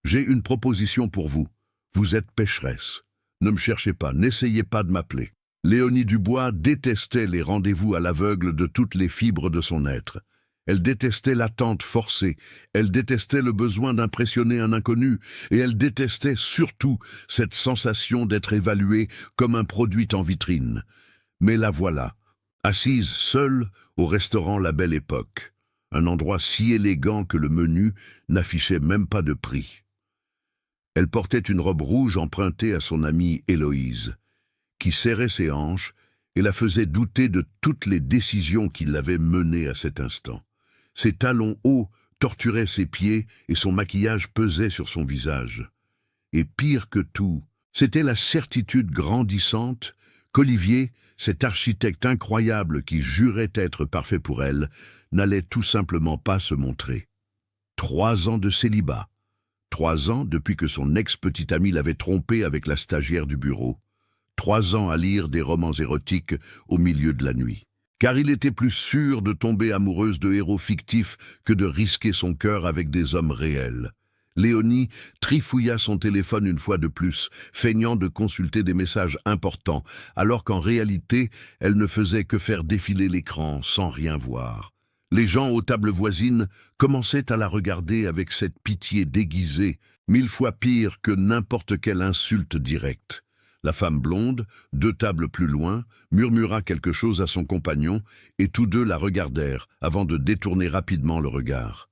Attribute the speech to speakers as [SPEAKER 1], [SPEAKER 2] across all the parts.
[SPEAKER 1] J'ai une proposition pour vous. Vous êtes pécheresse. Ne me cherchez pas, n'essayez pas de m'appeler. Léonie Dubois détestait les rendez-vous à l'aveugle de toutes les fibres de son être. Elle détestait l'attente forcée, elle détestait le besoin d'impressionner un inconnu, et elle détestait surtout cette sensation d'être évaluée comme un produit en vitrine. Mais la voilà, assise seule au restaurant La Belle Époque, un endroit si élégant que le menu n'affichait même pas de prix. Elle portait une robe rouge empruntée à son amie Héloïse, qui serrait ses hanches et la faisait douter de toutes les décisions qui l'avaient menée à cet instant. Ses talons hauts torturaient ses pieds et son maquillage pesait sur son visage. Et pire que tout, c'était la certitude grandissante qu'Olivier, cet architecte incroyable qui jurait être parfait pour elle, n'allait tout simplement pas se montrer. 3 ans de célibat. 3 ans depuis que son ex-petite amie l'avait trompé avec la stagiaire du bureau. 3 ans à lire des romans érotiques au milieu de la nuit. Car il était plus sûr de tomber amoureuse de héros fictifs que de risquer son cœur avec des hommes réels. Léonie trifouilla son téléphone une fois de plus, feignant de consulter des messages importants, alors qu'en réalité, elle ne faisait que faire défiler l'écran sans rien voir. Les gens aux tables voisines commençaient à la regarder avec cette pitié déguisée, 1000 fois pire que n'importe quelle insulte directe. La femme blonde, 2 tables plus loin, murmura quelque chose à son compagnon, et tous deux la regardèrent avant de détourner rapidement le regard.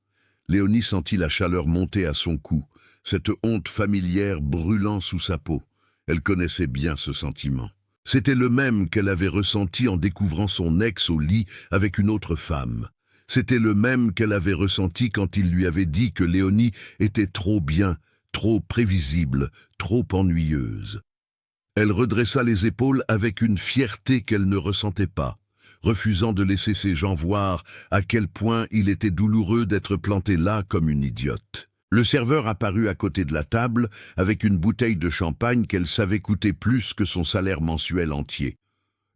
[SPEAKER 1] Léonie sentit la chaleur monter à son cou, cette honte familière brûlant sous sa peau. Elle connaissait bien ce sentiment. C'était le même qu'elle avait ressenti en découvrant son ex au lit avec une autre femme. C'était le même qu'elle avait ressenti quand il lui avait dit que Léonie était trop bien, trop prévisible, trop ennuyeuse. Elle redressa les épaules avec une fierté qu'elle ne ressentait pas, refusant de laisser ces gens voir à quel point il était douloureux d'être plantée là comme une idiote. Le serveur apparut à côté de la table avec une bouteille de champagne qu'elle savait coûter plus que son salaire mensuel entier.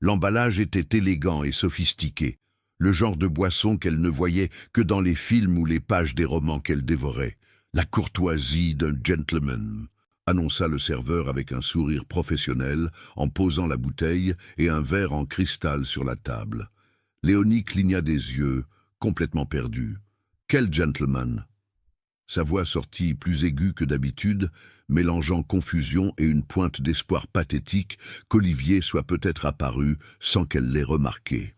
[SPEAKER 1] L'emballage était élégant et sophistiqué, le genre de boisson qu'elle ne voyait que dans les films ou les pages des romans qu'elle dévorait. La courtoisie d'un gentleman, annonça le serveur avec un sourire professionnel en posant la bouteille et un verre en cristal sur la table. Léonie cligna des yeux, complètement perdue. Quel gentleman? Sa voix sortit plus aiguë que d'habitude, mélangeant confusion et une pointe d'espoir pathétique qu'Olivier soit peut-être apparu sans qu'elle l'ait remarqué.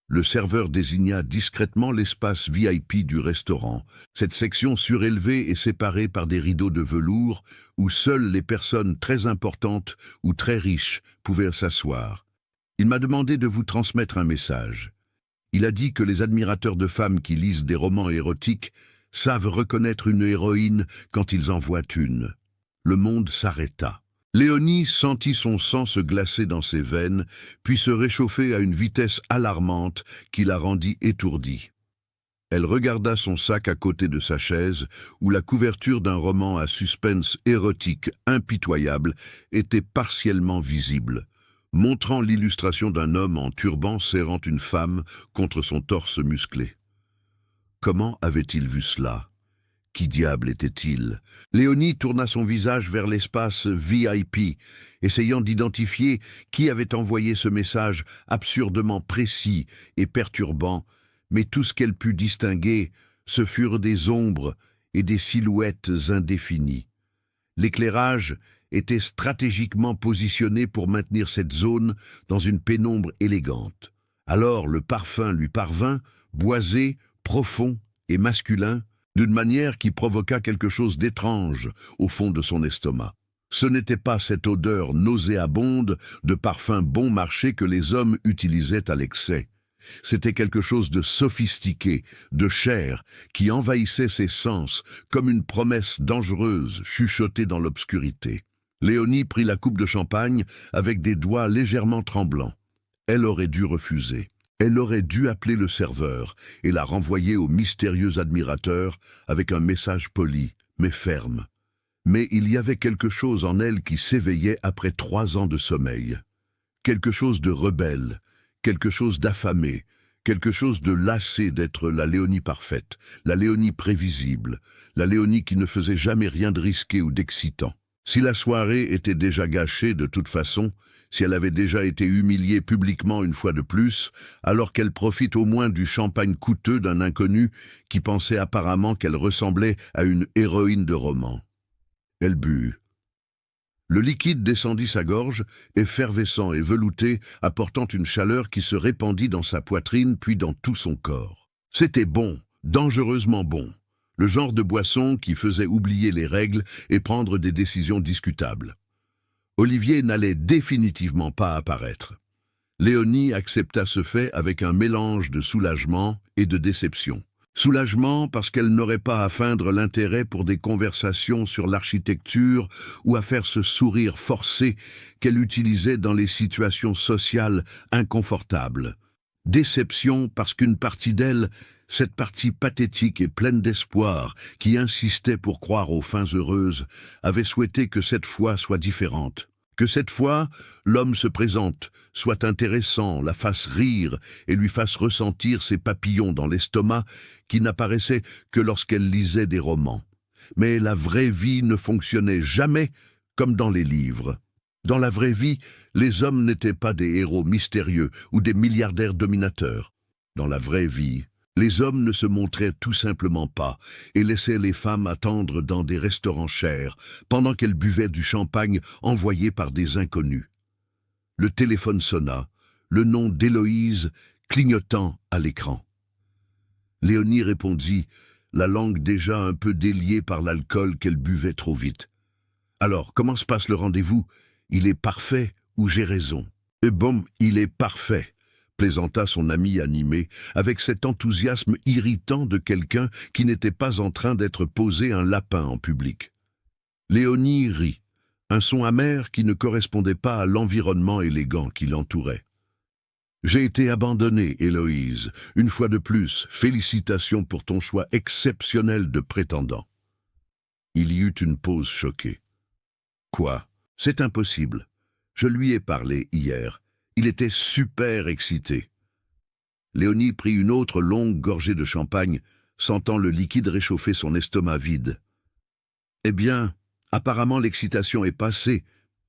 [SPEAKER 1] Le serveur désigna discrètement l'espace VIP du restaurant, cette section surélevée et séparée par des rideaux de velours où seules les personnes très importantes ou très riches pouvaient s'asseoir. Il m'a demandé de vous transmettre un message. Il a dit que les admirateurs de femmes qui lisent des romans érotiques savent reconnaître une héroïne quand ils en voient une. Le monde s'arrêta. Léonie sentit son sang se glacer dans ses veines, puis se réchauffer à une vitesse alarmante qui la rendit étourdie. Elle regarda son sac à côté de sa chaise, où la couverture d'un roman à suspense érotique impitoyable était partiellement visible, montrant l'illustration d'un homme en turban serrant une femme contre son torse musclé. Comment avait-il vu cela ? Qui diable était-il? Léonie tourna son visage vers l'espace VIP, essayant d'identifier qui avait envoyé ce message absurdement précis et perturbant, mais tout ce qu'elle put distinguer, ce furent des ombres et des silhouettes indéfinies. L'éclairage était stratégiquement positionné pour maintenir cette zone dans une pénombre élégante. Alors le parfum lui parvint, boisé, profond et masculin, d'une manière qui provoqua quelque chose d'étrange au fond de son estomac. Ce n'était pas cette odeur nauséabonde de parfum bon marché que les hommes utilisaient à l'excès. C'était quelque chose de sophistiqué, de chair, qui envahissait ses sens comme une promesse dangereuse chuchotée dans l'obscurité. Léonie prit la coupe de champagne avec des doigts légèrement tremblants. Elle aurait dû refuser. Elle aurait dû appeler le serveur et la renvoyer au mystérieux admirateur avec un message poli, mais ferme. Mais il y avait quelque chose en elle qui s'éveillait après 3 ans de sommeil. Quelque chose de rebelle, quelque chose d'affamé, Quelque chose de lassé d'être la Léonie parfaite, la Léonie prévisible, la Léonie qui ne faisait jamais rien de risqué ou d'excitant. Si la soirée était déjà gâchée de toute façon, si elle avait déjà été humiliée publiquement une fois de plus, alors qu'elle profite au moins du champagne coûteux d'un inconnu qui pensait apparemment qu'elle ressemblait à une héroïne de roman. Elle but. Le liquide descendit sa gorge, effervescent et velouté, apportant une chaleur qui se répandit dans sa poitrine puis dans tout son corps. C'était bon, dangereusement bon. Le genre de boisson qui faisait oublier les règles et prendre des décisions discutables. Olivier n'allait définitivement pas apparaître. Léonie accepta ce fait avec un mélange de soulagement et de déception. Soulagement parce qu'elle n'aurait pas à feindre l'intérêt pour des conversations sur l'architecture ou à faire ce sourire forcé qu'elle utilisait dans les situations sociales inconfortables. Déception parce qu'une partie d'elle, cette partie pathétique et pleine d'espoir qui insistait pour croire aux fins heureuses, avait souhaité que cette fois soit différente. Que cette fois, l'homme se présente, soit intéressant, la fasse rire et lui fasse ressentir ses papillons dans l'estomac qui n'apparaissaient que lorsqu'elle lisait des romans. Mais la vraie vie ne fonctionnait jamais comme dans les livres. Dans la vraie vie, les hommes n'étaient pas des héros mystérieux ou des milliardaires dominateurs. Dans la vraie vie, les hommes ne se montraient tout simplement pas et laissaient les femmes attendre dans des restaurants chers pendant qu'elles buvaient du champagne envoyé par des inconnus. Le téléphone sonna, le nom d'Héloïse clignotant à l'écran. Léonie répondit, la langue déjà un peu déliée par l'alcool qu'elle buvait trop vite. « Alors, comment se passe le rendez-vous? Il est parfait ou j'ai raison ?»« Eh bon, il est parfait », plaisanta son ami animé, avec cet enthousiasme irritant de quelqu'un qui n'était pas en train d'être posé un lapin en public. Léonie rit, un son amer qui ne correspondait pas à l'environnement élégant qui l'entourait. « J'ai été abandonnée, Héloïse. Une fois de plus, félicitations pour ton choix exceptionnel de prétendant. » Il y eut une pause choquée. « Quoi? C'est impossible. Je lui ai parlé hier. Il était super excité. » Léonie prit une autre longue gorgée de champagne, sentant le liquide réchauffer son estomac vide. « Eh bien, apparemment l'excitation est passée,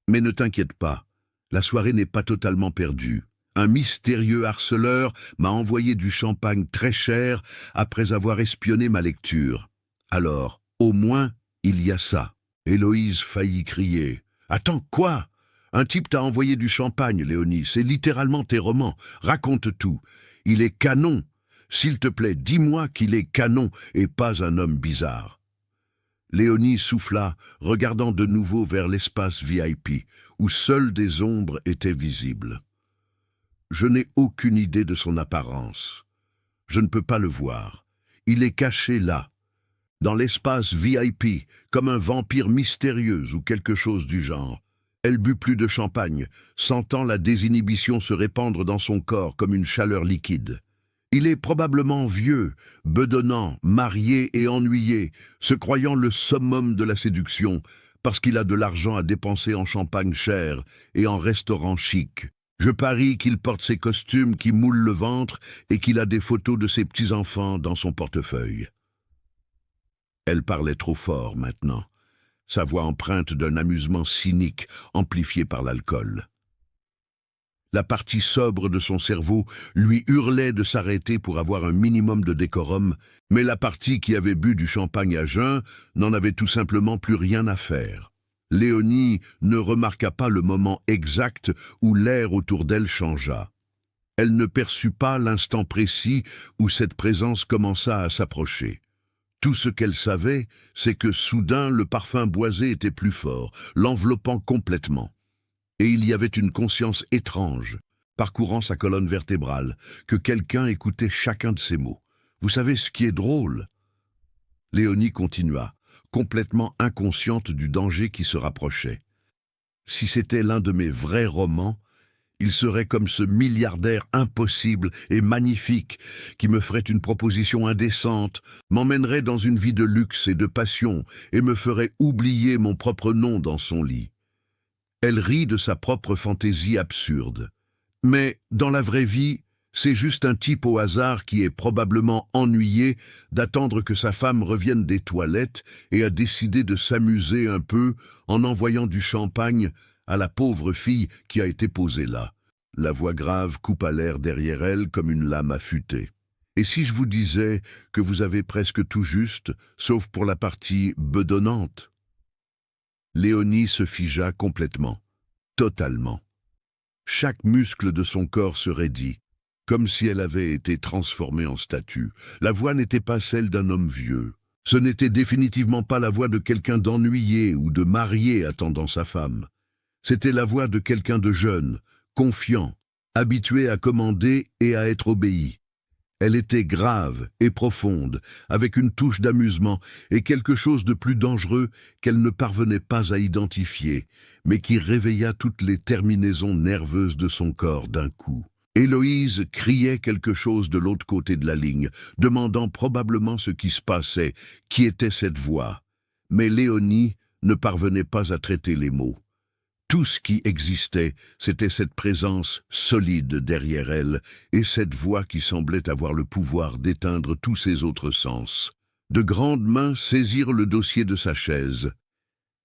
[SPEAKER 1] mais ne t'inquiète pas, la soirée n'est pas totalement perdue. Un mystérieux harceleur m'a envoyé du champagne très cher après avoir espionné ma lecture. Alors, au moins, il y a ça. » Héloïse faillit crier. « Attends, quoi ? Un type t'a envoyé du champagne, Léonie, c'est littéralement tes romans. Raconte tout. Il est canon. S'il te plaît, dis-moi qu'il est canon et pas un homme bizarre. » Léonie souffla, regardant de nouveau vers l'espace VIP, où seules des ombres étaient visibles. « Je n'ai aucune idée de son apparence. Je ne peux pas le voir. Il est caché là, dans l'espace VIP, comme un vampire mystérieux ou quelque chose du genre. » Elle but plus de champagne, sentant la désinhibition se répandre dans son corps comme une chaleur liquide. Il est probablement vieux, bedonnant, marié et ennuyé, se croyant le summum de la séduction, parce qu'il a de l'argent à dépenser en champagne cher et en restaurant chic. Je parie qu'il porte ses costumes qui moulent le ventre et qu'il a des photos de ses petits-enfants dans son portefeuille. Elle parlait trop fort maintenant, sa voix empreinte d'un amusement cynique amplifié par l'alcool. La partie sobre de son cerveau lui hurlait de s'arrêter pour avoir un minimum de décorum, mais la partie qui avait bu du champagne à jeun n'en avait tout simplement plus rien à faire. Léonie ne remarqua pas le moment exact où l'air autour d'elle changea. Elle ne perçut pas l'instant précis où cette présence commença à s'approcher. Tout ce qu'elle savait, c'est que soudain le parfum boisé était plus fort, l'enveloppant complètement. Et il y avait une conscience étrange, parcourant sa colonne vertébrale, que quelqu'un écoutait chacun de ses mots. Vous savez ce qui est drôle? Léonie continua, complètement inconsciente du danger qui se rapprochait. Si c'était l'un de mes vrais romans, il serait comme ce milliardaire impossible et magnifique qui me ferait une proposition indécente, m'emmènerait dans une vie de luxe et de passion et me ferait oublier mon propre nom dans son lit. Elle rit de sa propre fantaisie absurde. Mais dans la vraie vie, C'est juste un type au hasard qui est probablement ennuyé d'attendre que sa femme revienne des toilettes et a décidé de s'amuser un peu en envoyant du champagne à la pauvre fille qui a été posée là. La voix grave coupe à l'air derrière elle comme une lame affûtée. Et si je vous disais que vous avez presque tout juste, sauf pour la partie bedonnante? Léonie se figea complètement, totalement. Chaque muscle de son corps se raidit, comme si elle avait été transformée en statue. La voix n'était pas celle d'un homme vieux. Ce n'était définitivement pas la voix de quelqu'un d'ennuyé ou de marié attendant sa femme. C'était la voix de quelqu'un de jeune, confiant, habitué à commander et à être obéi. Elle était grave et profonde, avec une touche d'amusement et quelque chose de plus dangereux qu'elle ne parvenait pas à identifier, mais qui réveilla toutes les terminaisons nerveuses de son corps d'un coup. Héloïse criait quelque chose de l'autre côté de la ligne, demandant probablement ce qui se passait, qui était cette voix. Mais Léonie ne parvenait pas à traiter les mots. Tout ce qui existait, c'était cette présence solide derrière elle et cette voix qui semblait avoir le pouvoir d'éteindre tous ses autres sens. De grandes mains saisirent le dossier de sa chaise.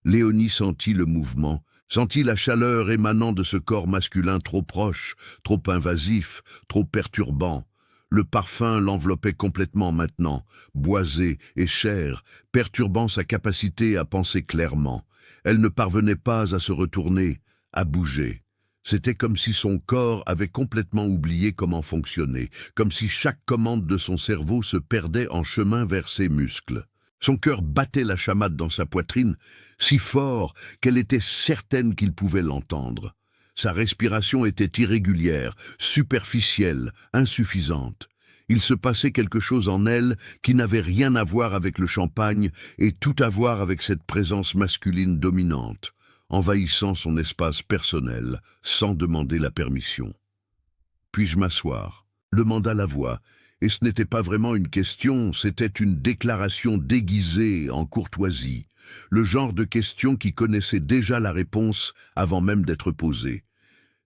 [SPEAKER 1] Léonie sentit le mouvement, sentit la chaleur émanant de ce corps masculin trop proche, trop invasif, trop perturbant. Le parfum l'enveloppait complètement maintenant, boisé et cher, perturbant sa capacité à penser clairement. Elle ne parvenait pas à se retourner, à bouger. C'était comme si son corps avait complètement oublié comment fonctionner, comme si chaque commande de son cerveau se perdait en chemin vers ses muscles. Son cœur battait la chamade dans sa poitrine, si fort qu'elle était certaine qu'il pouvait l'entendre. Sa respiration était irrégulière, superficielle, insuffisante. Il se passait quelque chose en elle qui n'avait rien à voir avec le champagne et tout à voir avec cette présence masculine dominante, envahissant son espace personnel sans demander la permission. « Puis-je m'asseoir » demanda la voix, et ce n'était pas vraiment une question, c'était une déclaration déguisée en courtoisie, le genre de question qui connaissait déjà la réponse avant même d'être posée.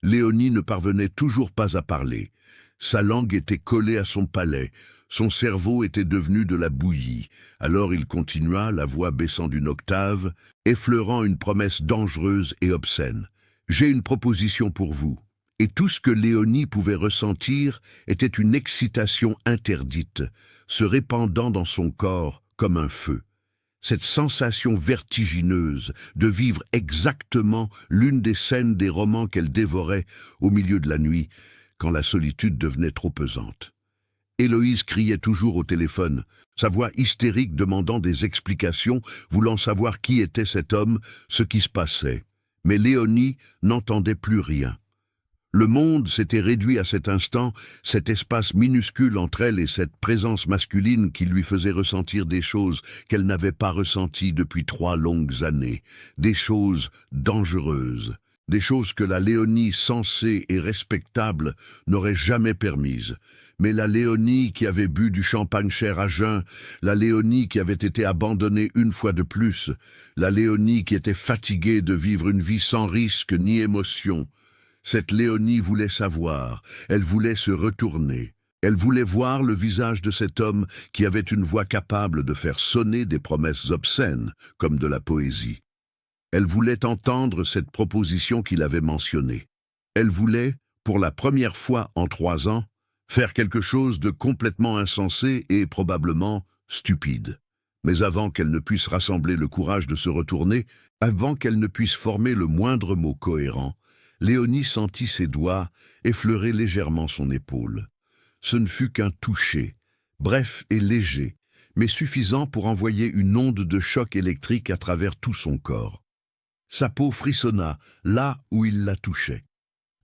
[SPEAKER 1] Léonie ne parvenait toujours pas à parler. Sa langue était collée à son palais, son cerveau était devenu de la bouillie. Alors il continua, la voix baissant d'une octave, effleurant une promesse dangereuse et obscène. « J'ai une proposition pour vous. » Et tout ce que Léonie pouvait ressentir était une excitation interdite, se répandant dans son corps comme un feu. Cette sensation vertigineuse de vivre exactement l'une des scènes des romans qu'elle dévorait au milieu de la nuit, quand la solitude devenait trop pesante. Héloïse criait toujours au téléphone, sa voix hystérique demandant des explications, voulant savoir qui était cet homme, ce qui se passait. Mais Léonie n'entendait plus rien. Le monde s'était réduit à cet instant, cet espace minuscule entre elle et cette présence masculine qui lui faisait ressentir des choses qu'elle n'avait pas ressenties depuis 3 longues années, des choses dangereuses, des choses que la Léonie sensée et respectable n'aurait jamais permises. Mais la Léonie qui avait bu du champagne cher à jeun, la Léonie qui avait été abandonnée une fois de plus, la Léonie qui était fatiguée de vivre une vie sans risque ni émotion, cette Léonie voulait savoir, elle voulait se retourner. Elle voulait voir le visage de cet homme qui avait une voix capable de faire sonner des promesses obscènes, comme de la poésie. Elle voulait entendre cette proposition qu'il avait mentionnée. Elle voulait, pour la première fois en 3 ans, faire quelque chose de complètement insensé et probablement stupide. Mais avant qu'elle ne puisse rassembler le courage de se retourner, avant qu'elle ne puisse former le moindre mot cohérent, Léonie sentit ses doigts effleurer légèrement son épaule. Ce ne fut qu'un toucher, bref et léger, mais suffisant pour envoyer une onde de choc électrique à travers tout son corps. Sa peau frissonna là où il la touchait.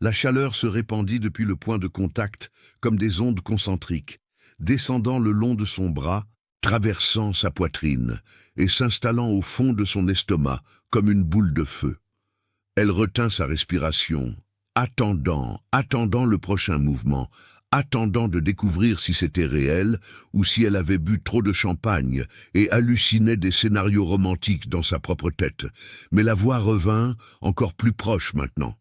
[SPEAKER 1] La chaleur se répandit depuis le point de contact comme des ondes concentriques, descendant le long de son bras, traversant sa poitrine et s'installant au fond de son estomac comme une boule de feu. Elle retint sa respiration, attendant le prochain mouvement, attendant de découvrir si c'était réel ou si elle avait bu trop de champagne et hallucinait des scénarios romantiques dans sa propre tête. Mais la voix revint, encore plus proche maintenant.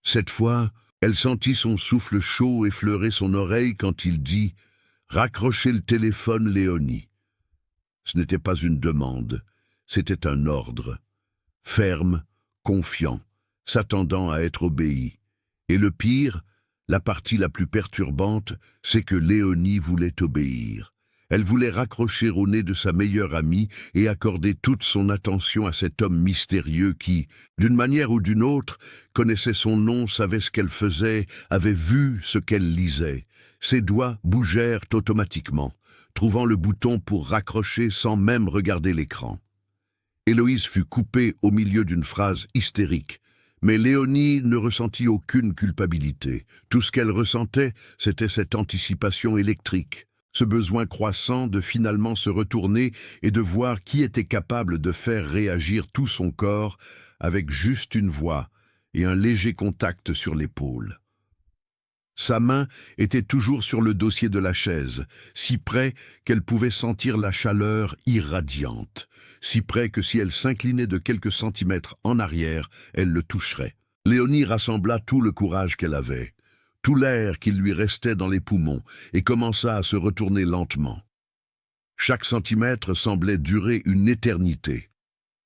[SPEAKER 1] Cette fois, Elle sentit son souffle chaud effleurer son oreille quand il dit « Raccrochez le téléphone, Léonie ». Ce n'était pas une demande, c'était un ordre. Ferme, confiant, s'attendant à être obéi. Et le pire, la partie la plus perturbante, c'est que Léonie voulait obéir. Elle voulait raccrocher au nez de sa meilleure amie et accorder toute son attention à cet homme mystérieux qui, d'une manière ou d'une autre, connaissait son nom, savait ce qu'elle faisait, avait vu ce qu'elle lisait. Ses doigts bougèrent automatiquement, trouvant le bouton pour raccrocher sans même regarder l'écran. Héloïse fut coupée au milieu d'une phrase hystérique. Mais Léonie ne ressentit aucune culpabilité. Tout ce qu'elle ressentait, c'était cette anticipation électrique, ce besoin croissant de finalement se retourner et de voir qui était capable de faire réagir tout son corps avec juste une voix et un léger contact sur l'épaule. Sa main était toujours sur le dossier de la chaise, si près qu'elle pouvait sentir la chaleur irradiante, si près que si elle s'inclinait de quelques centimètres en arrière, elle le toucherait. Léonie rassembla tout le courage qu'elle avait, tout l'air qui lui restait dans les poumons, et commença à se retourner lentement. Chaque centimètre semblait durer une éternité.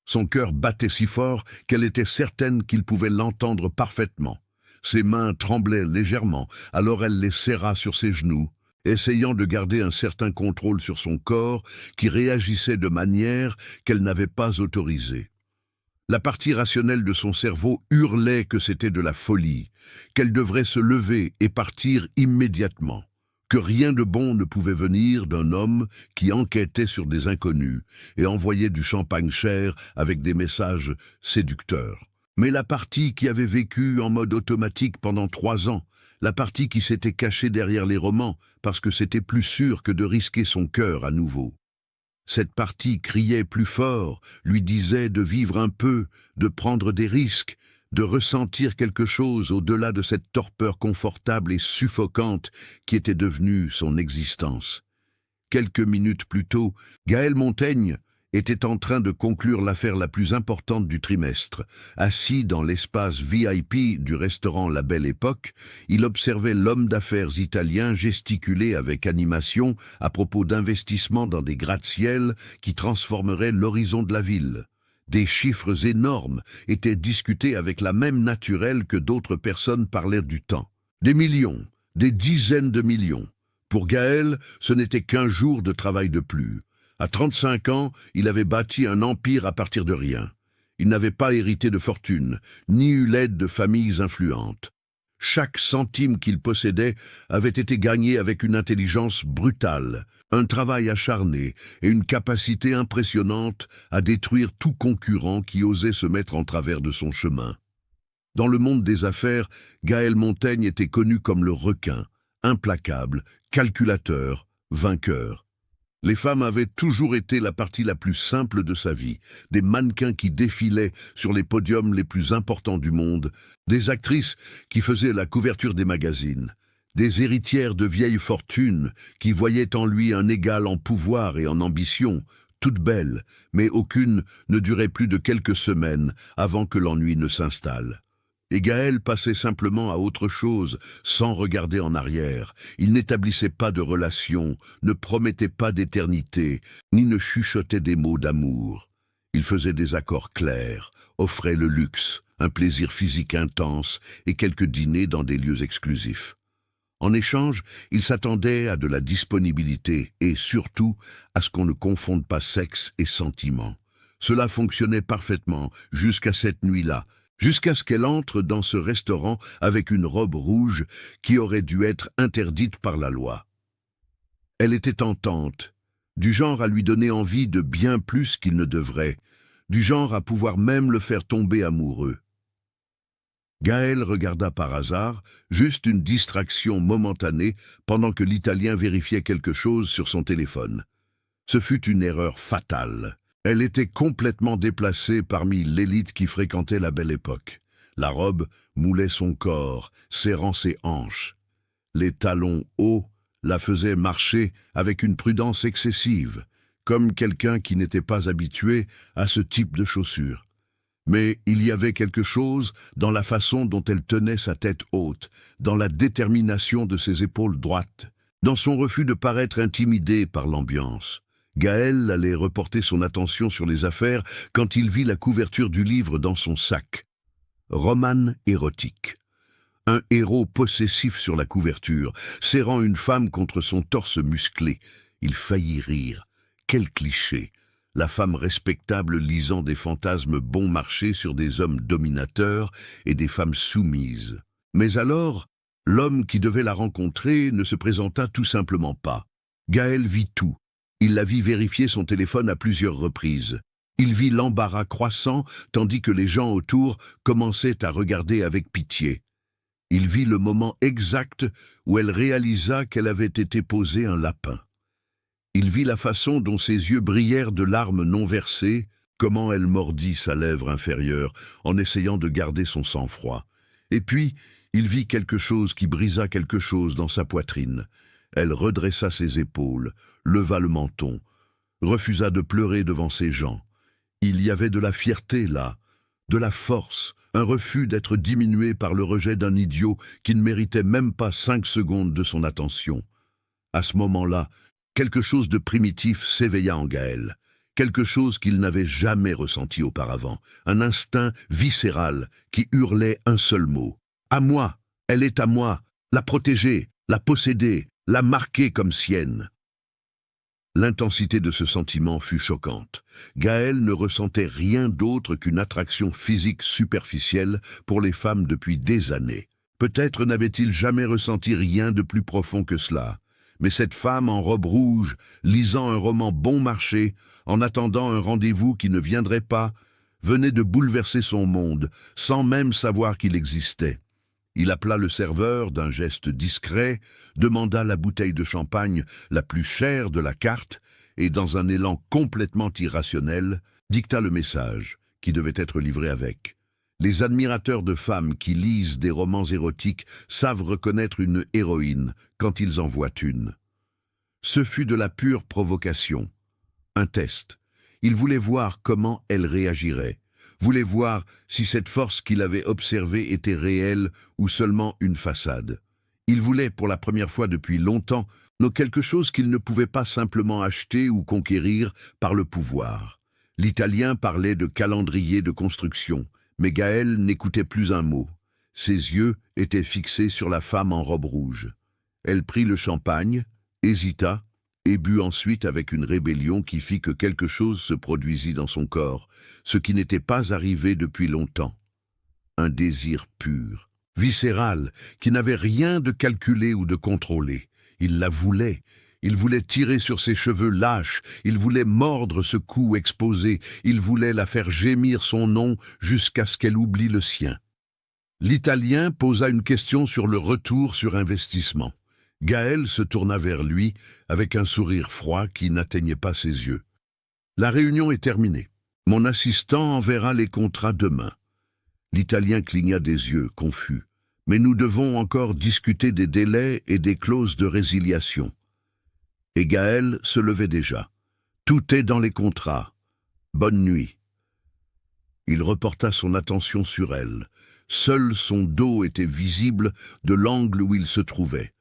[SPEAKER 1] Son cœur battait si fort qu'elle était certaine qu'il pouvait l'entendre parfaitement. Ses mains tremblaient légèrement, alors elle les serra sur ses genoux, essayant de garder un certain contrôle sur son corps qui réagissait de manière qu'elle n'avait pas autorisée. La partie rationnelle de son cerveau hurlait que c'était de la folie, qu'elle devrait se lever et partir immédiatement, que rien de bon ne pouvait venir d'un homme qui enquêtait sur des inconnus et envoyait du champagne cher avec des messages séducteurs. Mais la partie qui avait vécu en mode automatique pendant 3 ans, la partie qui s'était cachée derrière les romans parce que c'était plus sûr que de risquer son cœur à nouveau. Cette partie criait plus fort, lui disait de vivre un peu, de prendre des risques, de ressentir quelque chose au-delà de cette torpeur confortable et suffocante qui était devenue son existence. Quelques minutes plus tôt, Gaël Montaigne était en train de conclure l'affaire la plus importante du trimestre. Assis dans l'espace VIP du restaurant La Belle Époque, il observait l'homme d'affaires italien gesticuler avec animation à propos d'investissements dans des gratte-ciel qui transformeraient l'horizon de la ville. Des chiffres énormes étaient discutés avec la même naturelle que d'autres personnes parlaient du temps. Des millions, des dizaines de millions. Pour Gaël, ce n'était qu'1 jour de travail de plus. À 35 ans, il avait bâti un empire à partir de rien. Il n'avait pas hérité de fortune, ni eu l'aide de familles influentes. Chaque centime qu'il possédait avait été gagné avec une intelligence brutale, un travail acharné et une capacité impressionnante à détruire tout concurrent qui osait se mettre en travers de son chemin. Dans le monde des affaires, Gaël Montaigne était connu comme le requin, implacable, calculateur, vainqueur. Les femmes avaient toujours été la partie la plus simple de sa vie, des mannequins qui défilaient sur les podiums les plus importants du monde, des actrices qui faisaient la couverture des magazines, des héritières de vieilles fortunes qui voyaient en lui un égal en pouvoir et en ambition, toutes belles, mais aucune ne durait plus de quelques semaines avant que l'ennui ne s'installe. Et Gaël passait simplement à autre chose, sans regarder en arrière. Il n'établissait pas de relation, ne promettait pas d'éternité, ni ne chuchotait des mots d'amour. Il faisait des accords clairs, offrait le luxe, un plaisir physique intense et quelques dîners dans des lieux exclusifs. En échange, il s'attendait à de la disponibilité et, surtout, à ce qu'on ne confonde pas sexe et sentiment. Cela fonctionnait parfaitement jusqu'à cette nuit-là, jusqu'à ce qu'elle entre dans ce restaurant avec une robe rouge qui aurait dû être interdite par la loi. Elle était tentante, du genre à lui donner envie de bien plus qu'il ne devrait, du genre à pouvoir même le faire tomber amoureux. Gaël regarda par hasard, juste une distraction momentanée pendant que l'Italien vérifiait quelque chose sur son téléphone. Ce fut une erreur fatale. Elle était complètement déplacée parmi l'élite qui fréquentait la Belle Époque. La robe moulait son corps, serrant ses hanches. Les talons hauts la faisaient marcher avec une prudence excessive, comme quelqu'un qui n'était pas habitué à ce type de chaussures. Mais il y avait quelque chose dans la façon dont elle tenait sa tête haute, dans la détermination de ses épaules droites, dans son refus de paraître intimidée par l'ambiance. Gaël allait reporter son attention sur les affaires quand il vit la couverture du livre dans son sac. Roman érotique. Un héros possessif sur la couverture, serrant une femme contre son torse musclé. Il faillit rire. Quel cliché! La femme respectable lisant des fantasmes bon marché sur des hommes dominateurs et des femmes soumises. Mais alors, l'homme qui devait la rencontrer ne se présenta tout simplement pas. Gaël vit tout. Il la vit vérifier son téléphone à plusieurs reprises. Il vit l'embarras croissant tandis que les gens autour commençaient à regarder avec pitié. Il vit le moment exact où elle réalisa qu'elle avait été posée un lapin. Il vit la façon dont ses yeux brillèrent de larmes non versées, comment elle mordit sa lèvre inférieure en essayant de garder son sang-froid. Et puis, il vit quelque chose qui brisa quelque chose dans sa poitrine. Elle redressa ses épaules, leva le menton, refusa de pleurer devant ces gens. Il y avait de la fierté là, de la force, un refus d'être diminué par le rejet d'un idiot qui ne méritait même pas 5 secondes de son attention. À ce moment-là, quelque chose de primitif s'éveilla en Gaël, quelque chose qu'il n'avait jamais ressenti auparavant, un instinct viscéral qui hurlait un seul mot. « À moi, elle est à moi, la protéger, la posséder, la marquer comme sienne. » L'intensité de ce sentiment fut choquante. Gaël ne ressentait rien d'autre qu'une attraction physique superficielle pour les femmes depuis des années. Peut-être n'avait-il jamais ressenti rien de plus profond que cela. Mais cette femme en robe rouge, lisant un roman bon marché, en attendant un rendez-vous qui ne viendrait pas, venait de bouleverser son monde, sans même savoir qu'il existait. Il appela le serveur d'un geste discret, demanda la bouteille de champagne la plus chère de la carte et, dans un élan complètement irrationnel, dicta le message qui devait être livré avec. Les admirateurs de femmes qui lisent des romans érotiques savent reconnaître une héroïne quand ils en voient une. Ce fut de la pure provocation, un test. Il voulait voir comment elle réagirait. Voulait voir si cette force qu'il avait observée était réelle ou seulement une façade. Il voulait, pour la première fois depuis longtemps, quelque chose qu'il ne pouvait pas simplement acheter ou conquérir par le pouvoir. L'Italien parlait de calendrier de construction, mais Gaël n'écoutait plus un mot. Ses yeux étaient fixés sur la femme en robe rouge. Elle prit le champagne, hésita, et but ensuite avec une rébellion qui fit que quelque chose se produisit dans son corps, ce qui n'était pas arrivé depuis longtemps. Un désir pur, viscéral, qui n'avait rien de calculé ou de contrôlé. Il la voulait. Il voulait tirer sur ses cheveux lâches, il voulait mordre ce cou exposé, il voulait la faire gémir son nom jusqu'à ce qu'elle oublie le sien. L'Italien posa une question sur le retour sur investissement. Gaël se tourna vers lui avec un sourire froid qui n'atteignait pas ses yeux. « La réunion est terminée. Mon assistant enverra les contrats demain. » L'Italien cligna des yeux, confus. « Mais nous devons encore discuter des délais et des clauses de résiliation. » Et Gaël se levait déjà. « Tout est dans les contrats. Bonne nuit. » Il reporta son attention sur elle. Seul son dos était visible de l'angle où il se trouvait.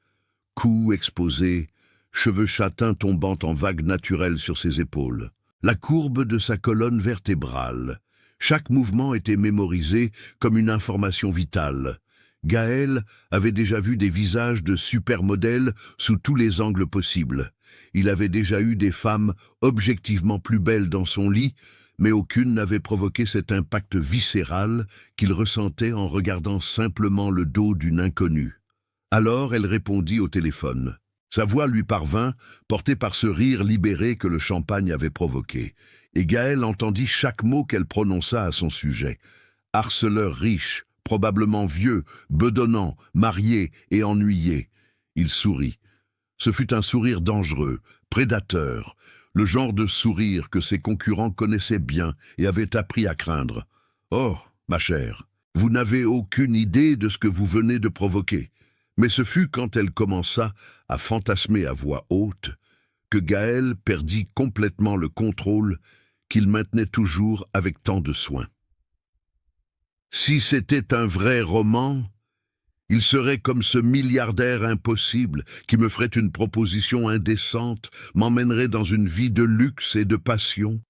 [SPEAKER 1] Cou exposé, cheveux châtains tombant en vagues naturelles sur ses épaules. La courbe de sa colonne vertébrale. Chaque mouvement était mémorisé comme une information vitale. Gaël avait déjà vu des visages de supermodèles sous tous les angles possibles. Il avait déjà eu des femmes objectivement plus belles dans son lit, mais aucune n'avait provoqué cet impact viscéral qu'il ressentait en regardant simplement le dos d'une inconnue. Alors elle répondit au téléphone. Sa voix lui parvint, portée par ce rire libéré que le champagne avait provoqué, et Gaël entendit chaque mot qu'elle prononça à son sujet. Harceleur riche, probablement vieux, bedonnant, marié et ennuyé. Il sourit. Ce fut un sourire dangereux, prédateur, le genre de sourire que ses concurrents connaissaient bien et avaient appris à craindre. « Oh, ma chère, vous n'avez aucune idée de ce que vous venez de provoquer. » Mais ce fut quand elle commença à fantasmer à voix haute que Gaël perdit complètement le contrôle qu'il maintenait toujours avec tant de soin. Si c'était un vrai roman, il serait comme ce milliardaire impossible qui me ferait une proposition indécente, m'emmènerait dans une vie de luxe et de passion.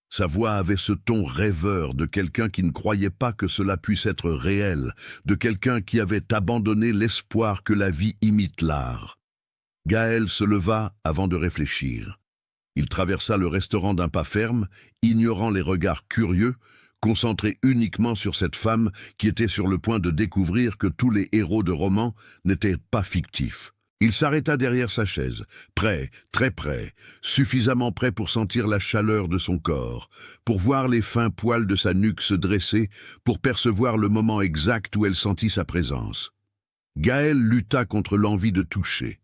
[SPEAKER 1] Sa voix avait ce ton rêveur de quelqu'un qui ne croyait pas que cela puisse être réel, de quelqu'un qui avait abandonné l'espoir que la vie imite l'art. Gaël se leva avant de réfléchir. Il traversa le restaurant d'un pas ferme, ignorant les regards curieux, concentré uniquement sur cette femme qui était sur le point de découvrir que tous les héros de romans n'étaient pas fictifs. Il s'arrêta derrière sa chaise, prêt, très prêt, suffisamment prêt pour sentir la chaleur de son corps, pour voir les fins poils de sa nuque se dresser, pour percevoir le moment exact où elle sentit sa présence. Gaël lutta contre l'envie de toucher.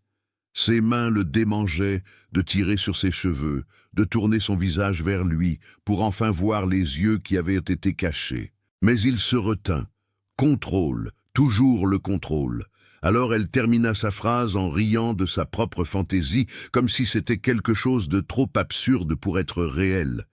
[SPEAKER 1] Ses mains le démangeaient de tirer sur ses cheveux, de tourner son visage vers lui, pour enfin voir les yeux qui avaient été cachés. Mais il se retint. Contrôle, toujours le contrôle. Alors elle termina sa phrase en riant de sa propre fantaisie, comme si c'était quelque chose de trop absurde pour être réel.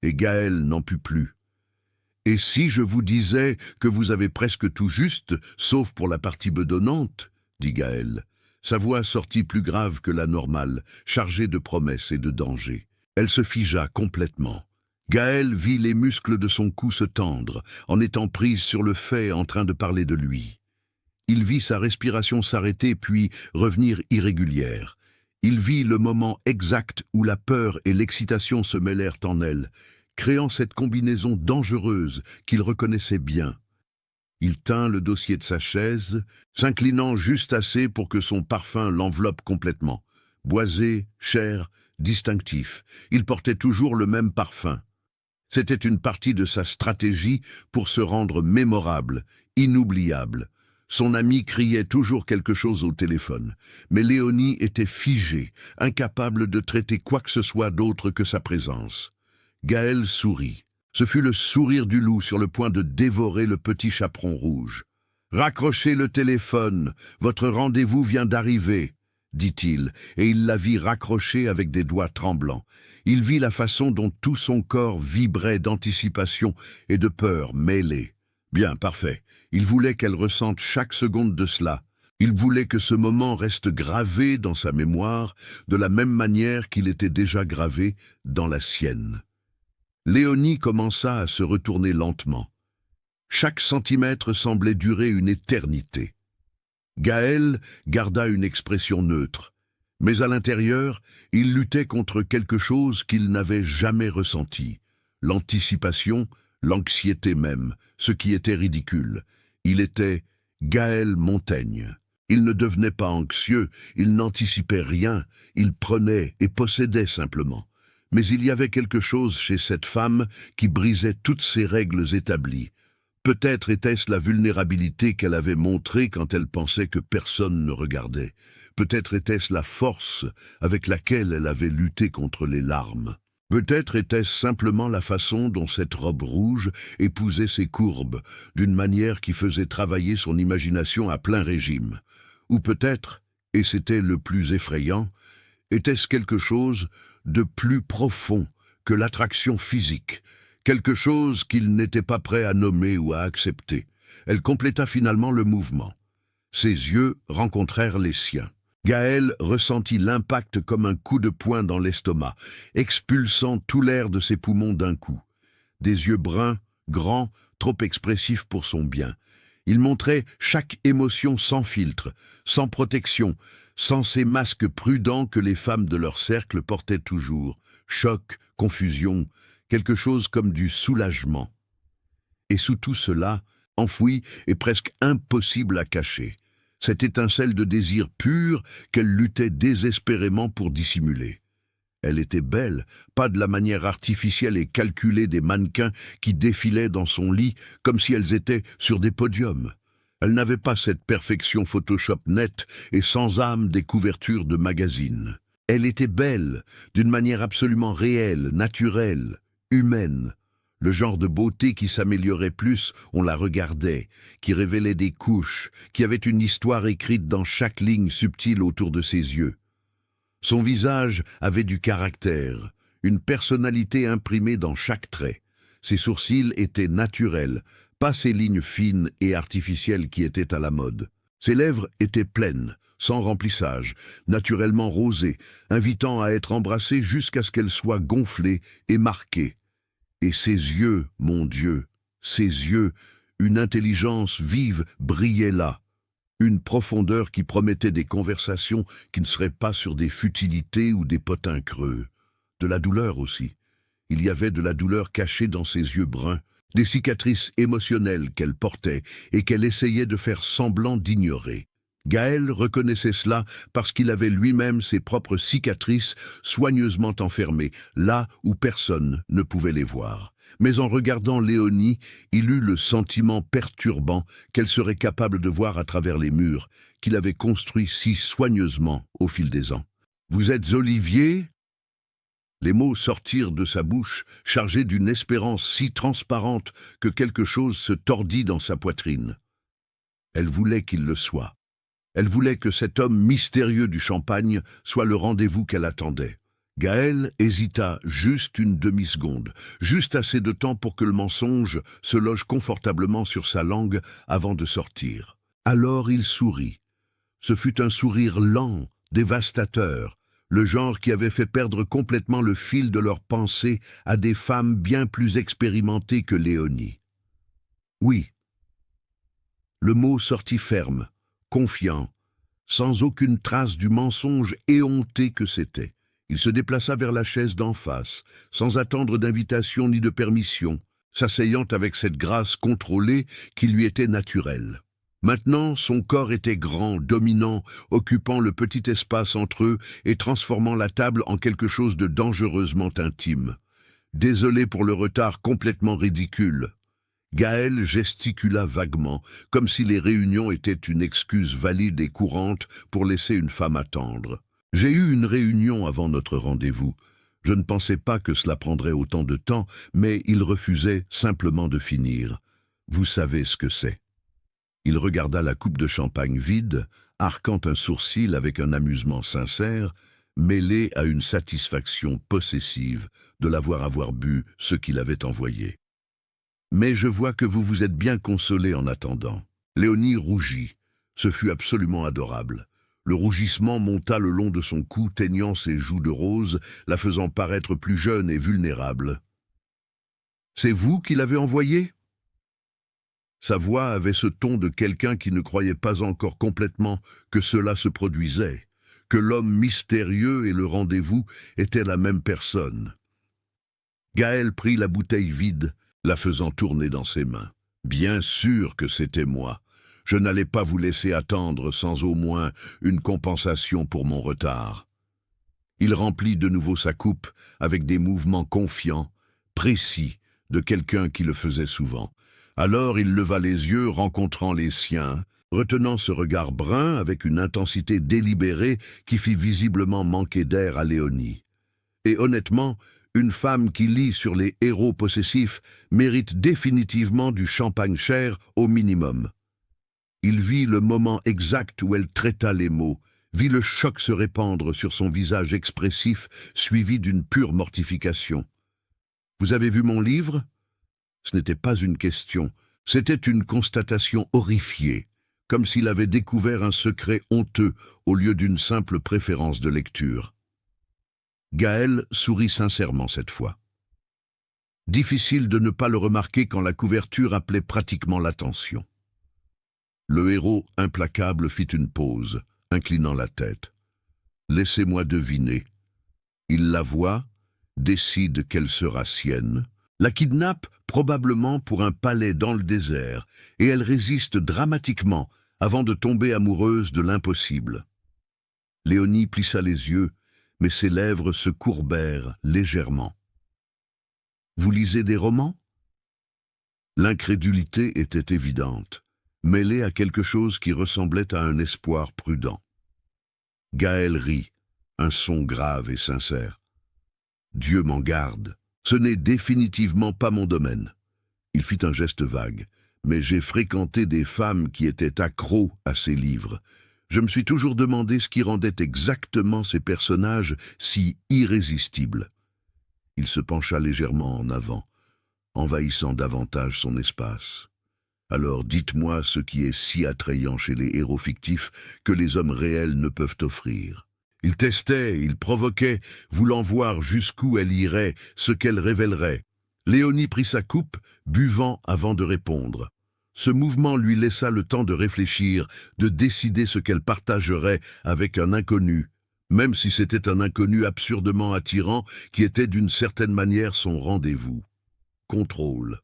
[SPEAKER 1] Et Gaël n'en put plus. « Et si je vous disais que vous avez presque tout juste, sauf pour la partie bedonnante ?» dit Gaël. Sa voix sortit plus grave que la normale, chargée de promesses et de dangers. Elle se figea complètement. Gaël vit les muscles de son cou se tendre, en étant prise sur le fait en train de parler de lui. Il vit sa respiration s'arrêter puis revenir irrégulière. Il vit le moment exact où la peur et l'excitation se mêlèrent en elle, créant cette combinaison dangereuse qu'il reconnaissait bien. Il tint le dossier de sa chaise, s'inclinant juste assez pour que son parfum l'enveloppe complètement. Boisé, cher, distinctif, il portait toujours le même parfum. C'était une partie de sa stratégie pour se rendre mémorable, inoubliable. Son ami criait toujours quelque chose au téléphone, mais Léonie était figée, incapable de traiter quoi que ce soit d'autre que sa présence. Gaël sourit. Ce fut le sourire du loup sur le point de dévorer le petit chaperon rouge. « Raccrochez le téléphone, votre rendez-vous vient d'arriver », dit-il, et il la vit raccrocher avec des doigts tremblants. Il vit la façon dont tout son corps vibrait d'anticipation et de peur mêlée. Bien, parfait. Il voulait qu'elle ressente chaque seconde de cela. Il voulait que ce moment reste gravé dans sa mémoire de la même manière qu'il était déjà gravé dans la sienne. Léonie commença à se retourner lentement. Chaque centimètre semblait durer une éternité. Gaël garda une expression neutre, mais à l'intérieur, il luttait contre quelque chose qu'il n'avait jamais ressenti. L'anticipation, l'anxiété même, ce qui était ridicule. Il était Gaël Montaigne. Il ne devenait pas anxieux, il n'anticipait rien, il prenait et possédait simplement. Mais il y avait quelque chose chez cette femme qui brisait toutes ces règles établies. Peut-être était-ce la vulnérabilité qu'elle avait montrée quand elle pensait que personne ne regardait. Peut-être était-ce la force avec laquelle elle avait lutté contre les larmes. Peut-être était-ce simplement la façon dont cette robe rouge épousait ses courbes, d'une manière qui faisait travailler son imagination à plein régime. Ou peut-être, et c'était le plus effrayant, était-ce quelque chose de plus profond que l'attraction physique, quelque chose qu'il n'était pas prêt à nommer ou à accepter. Elle compléta finalement le mouvement. Ses yeux rencontrèrent les siens. Gaël ressentit l'impact comme un coup de poing dans l'estomac, expulsant tout l'air de ses poumons d'un coup. Des yeux bruns, grands, trop expressifs pour son bien. Il montrait chaque émotion sans filtre, sans protection, sans ces masques prudents que les femmes de leur cercle portaient toujours. Choc, confusion, quelque chose comme du soulagement. Et sous tout cela, enfoui et presque impossible à cacher, cette étincelle de désir pur qu'elle luttait désespérément pour dissimuler. Elle était belle, pas de la manière artificielle et calculée des mannequins qui défilaient dans son lit comme si elles étaient sur des podiums. Elle n'avait pas cette perfection Photoshop nette et sans âme des couvertures de magazines. Elle était belle, d'une manière absolument réelle, naturelle, humaine. Le genre de beauté qui s'améliorait plus, on la regardait, qui révélait des couches, qui avait une histoire écrite dans chaque ligne subtile autour de ses yeux. Son visage avait du caractère, une personnalité imprimée dans chaque trait. Ses sourcils étaient naturels, pas ces lignes fines et artificielles qui étaient à la mode. Ses lèvres étaient pleines, sans remplissage, naturellement rosées, invitant à être embrassées jusqu'à ce qu'elles soient gonflées et marquées. Et ses yeux, mon Dieu, ses yeux, une intelligence vive brillait là, une profondeur qui promettait des conversations qui ne seraient pas sur des futilités ou des potins creux. De la douleur aussi. Il y avait de la douleur cachée dans ses yeux bruns, des cicatrices émotionnelles qu'elle portait et qu'elle essayait de faire semblant d'ignorer. Gaël reconnaissait cela parce qu'il avait lui-même ses propres cicatrices soigneusement enfermées, là où personne ne pouvait les voir. Mais en regardant Léonie, il eut le sentiment perturbant qu'elle serait capable de voir à travers les murs qu'il avait construits si soigneusement au fil des ans. « Vous êtes Olivier ?» Les mots sortirent de sa bouche, chargés d'une espérance si transparente que quelque chose se tordit dans sa poitrine. Elle voulait qu'il le soit. Elle voulait que cet homme mystérieux du champagne soit le rendez-vous qu'elle attendait. Gaël hésita juste une demi-seconde, juste assez de temps pour que le mensonge se loge confortablement sur sa langue avant de sortir. Alors il sourit. Ce fut un sourire lent, dévastateur, le genre qui avait fait perdre complètement le fil de leurs pensées à des femmes bien plus expérimentées que Léonie. Oui. Le mot sortit ferme, confiant, sans aucune trace du mensonge éhonté que c'était. Il se déplaça vers la chaise d'en face, sans attendre d'invitation ni de permission, s'asseyant avec cette grâce contrôlée qui lui était naturelle. Maintenant, son corps était grand, dominant, occupant le petit espace entre eux et transformant la table en quelque chose de dangereusement intime. Désolé pour le retard complètement ridicule. Gaël gesticula vaguement, comme si les réunions étaient une excuse valide et courante pour laisser une femme attendre. « J'ai eu une réunion avant notre rendez-vous. Je ne pensais pas que cela prendrait autant de temps, mais il refusait simplement de finir. Vous savez ce que c'est. » Il regarda la coupe de champagne vide, arquant un sourcil avec un amusement sincère, mêlé à une satisfaction possessive de l'avoir bu ce qu'il avait envoyé. « Mais je vois que vous vous êtes bien consolé en attendant. » Léonie rougit. Ce fut absolument adorable. Le rougissement monta le long de son cou, teignant ses joues de rose, la faisant paraître plus jeune et vulnérable. « C'est vous qui l'avez envoyé ?» Sa voix avait ce ton de quelqu'un qui ne croyait pas encore complètement que cela se produisait, que l'homme mystérieux et le rendez-vous étaient la même personne. Gaël prit la bouteille vide, la faisant tourner dans ses mains. « Bien sûr que c'était moi. Je n'allais pas vous laisser attendre sans au moins une compensation pour mon retard. » Il remplit de nouveau sa coupe avec des mouvements confiants, précis, de quelqu'un qui le faisait souvent. Alors il leva les yeux, rencontrant les siens, retenant ce regard brun avec une intensité délibérée qui fit visiblement manquer d'air à Léonie. Et honnêtement, une femme qui lit sur les héros possessifs mérite définitivement du champagne cher au minimum. Il vit le moment exact où elle traita les mots, vit le choc se répandre sur son visage expressif, suivi d'une pure mortification. « Vous avez vu mon livre ?» Ce n'était pas une question, c'était une constatation horrifiée, comme s'il avait découvert un secret honteux au lieu d'une simple préférence de lecture. Gaël sourit sincèrement cette fois. Difficile de ne pas le remarquer quand la couverture appelait pratiquement l'attention. Le héros implacable fit une pause, inclinant la tête. « Laissez-moi deviner. Il la voit, décide qu'elle sera sienne, la kidnappe probablement pour un palais dans le désert, et elle résiste dramatiquement avant de tomber amoureuse de l'impossible. » Léonie plissa les yeux, mais ses lèvres se courbèrent légèrement. « Vous lisez des romans ?» L'incrédulité était évidente, mêlée à quelque chose qui ressemblait à un espoir prudent. Gaël rit, un son grave et sincère. « Dieu m'en garde. Ce n'est définitivement pas mon domaine. » Il fit un geste vague. « Mais j'ai fréquenté des femmes qui étaient accros à ces livres. Je me suis toujours demandé ce qui rendait exactement ces personnages si irrésistibles. » Il se pencha légèrement en avant, envahissant davantage son espace. Alors dites-moi ce qui est si attrayant chez les héros fictifs que les hommes réels ne peuvent offrir. Il testait, il provoquait, voulant voir jusqu'où elle irait, ce qu'elle révélerait. Léonie prit sa coupe, buvant avant de répondre. Ce mouvement lui laissa le temps de réfléchir, de décider ce qu'elle partagerait avec un inconnu, même si c'était un inconnu absurdement attirant qui était d'une certaine manière son rendez-vous. Contrôle.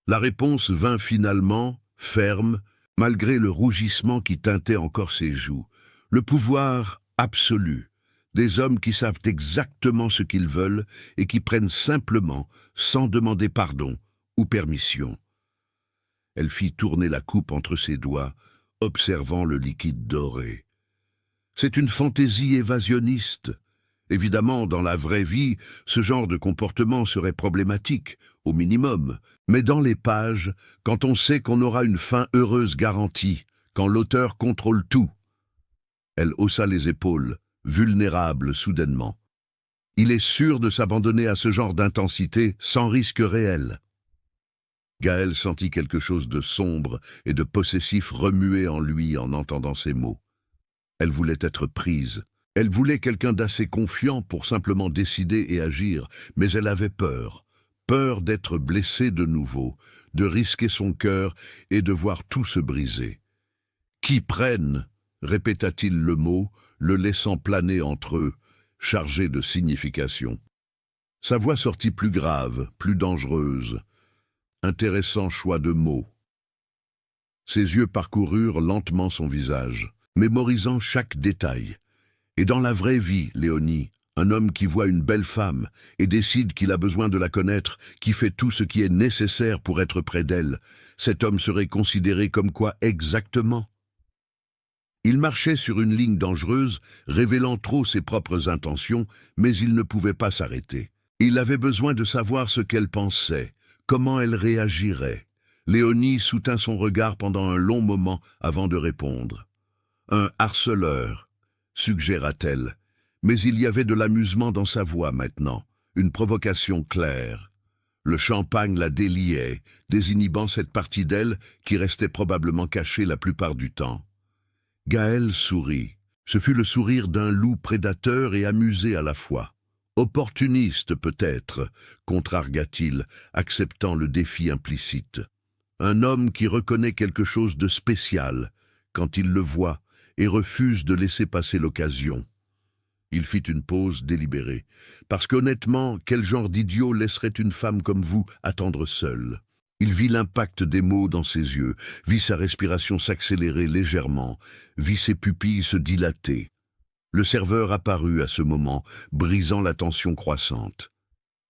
[SPEAKER 1] La réponse vint finalement, ferme, malgré le rougissement qui teintait encore ses joues. Le pouvoir absolu. Des hommes qui savent exactement ce qu'ils veulent et qui prennent simplement, sans demander pardon ou permission. Elle fit tourner la coupe entre ses doigts, observant le liquide doré. C'est une fantaisie évasionniste. Évidemment, dans la vraie vie, ce genre de comportement serait problématique, au minimum. Mais dans les pages, quand on sait qu'on aura une fin heureuse garantie, quand l'auteur contrôle tout. Elle haussa les épaules, vulnérable soudainement. Il est sûr de s'abandonner à ce genre d'intensité sans risque réel. Gaël sentit quelque chose de sombre et de possessif remuer en lui en entendant ces mots. Elle voulait être prise. Elle voulait quelqu'un d'assez confiant pour simplement décider et agir, mais elle avait peur. Peur d'être blessée de nouveau, de risquer son cœur et de voir tout se briser. « Qui prenne ?» répéta-t-il le mot, le laissant planer entre eux, chargé de signification. Sa voix sortit plus grave, plus dangereuse. Intéressant choix de mots. Ses yeux parcoururent lentement son visage, mémorisant chaque détail. Et dans la vraie vie, Léonie, un homme qui voit une belle femme et décide qu'il a besoin de la connaître, qui fait tout ce qui est nécessaire pour être près d'elle, cet homme serait considéré comme quoi exactement? Il marchait sur une ligne dangereuse, révélant trop ses propres intentions, mais il ne pouvait pas s'arrêter. Il avait besoin de savoir ce qu'elle pensait, comment elle réagirait. Léonie soutint son regard pendant un long moment avant de répondre. « Un harceleur », suggéra-t-elle, mais il y avait de l'amusement dans sa voix maintenant, une provocation claire. Le champagne la déliait, désinhibant cette partie d'elle qui restait probablement cachée la plupart du temps. Gaël sourit. Ce fut le sourire d'un loup prédateur et amusé à la fois. Opportuniste peut-être, contrargua-t-il, acceptant le défi implicite. Un homme qui reconnaît quelque chose de spécial quand il le voit et refuse de laisser passer l'occasion. Il fit une pause délibérée, parce qu'honnêtement, quel genre d'idiot laisserait une femme comme vous attendre seule? Il vit l'impact des mots dans ses yeux, vit sa respiration s'accélérer légèrement, vit ses pupilles se dilater. Le serveur apparut à ce moment, brisant la tension croissante.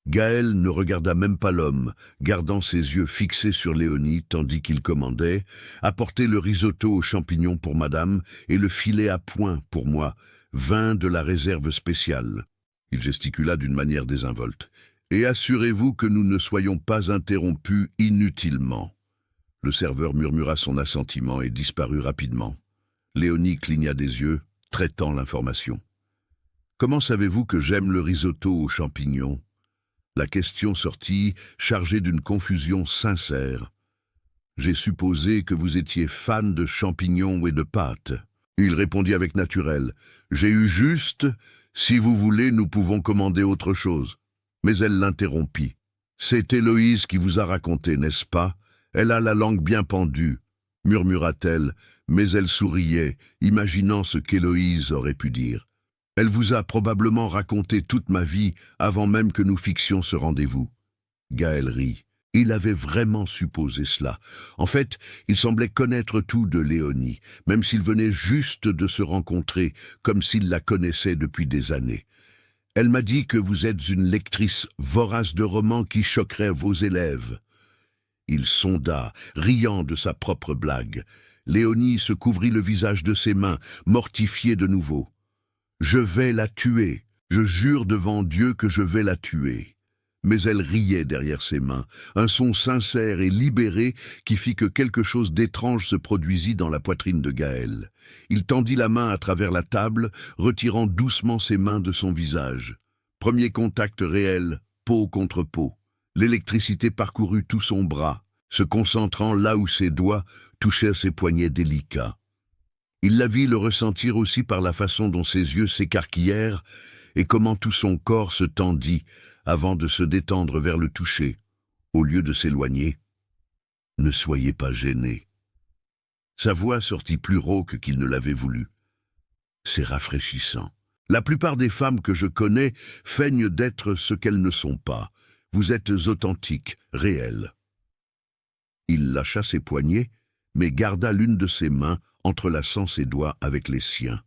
[SPEAKER 1] Gaël ne regarda même pas l'homme, gardant ses yeux fixés sur Léonie tandis qu'il commandait « Apportez le risotto aux champignons pour madame et le filet à point pour moi, vin de la réserve spéciale. » Il gesticula d'une manière désinvolte. « Et assurez-vous que nous ne soyons pas interrompus inutilement. » Le serveur murmura son assentiment et disparut rapidement. Léonie cligna des yeux, traitant l'information. « Comment savez-vous que j'aime le risotto aux champignons ?» La question sortit, chargée d'une confusion sincère. « J'ai supposé que vous étiez fan de champignons et de pâtes. » Il répondit avec naturel. « J'ai eu juste, si vous voulez, nous pouvons commander autre chose. » Mais elle l'interrompit. « C'est Héloïse qui vous a raconté, n'est-ce pas? Elle a la langue bien pendue, » murmura-t-elle, mais elle souriait, imaginant ce qu'Héloïse aurait pu dire. « Elle vous a probablement raconté toute ma vie avant même que nous fixions ce rendez-vous. » Gaël rit. Il avait vraiment supposé cela. En fait, il semblait connaître tout de Léonie, même s'il venait juste de se rencontrer, comme s'il la connaissait depuis des années. « Elle m'a dit que vous êtes une lectrice vorace de romans qui choqueraient vos élèves. » Il sonda, riant de sa propre blague. Léonie se couvrit le visage de ses mains, mortifiée de nouveau. « Je vais la tuer. Je jure devant Dieu que je vais la tuer. » Mais elle riait derrière ses mains, un son sincère et libéré qui fit que quelque chose d'étrange se produisit dans la poitrine de Gaël. Il tendit la main à travers la table, retirant doucement ses mains de son visage. Premier contact réel, peau contre peau. L'électricité parcourut tout son bras. se concentrant là où ses doigts touchaient ses poignets délicats. Il la vit le ressentir aussi par la façon dont ses yeux s'écarquillèrent et comment tout son corps se tendit avant de se détendre vers le toucher, au lieu de s'éloigner. « Ne soyez pas gênés. » Sa voix sortit plus rauque qu'il ne l'avait voulu. « C'est rafraîchissant. La plupart des femmes que je connais feignent d'être ce qu'elles ne sont pas. Vous êtes authentiques, réelles. » Il lâcha ses poignets, mais garda l'une de ses mains entrelaçant ses doigts avec les siens.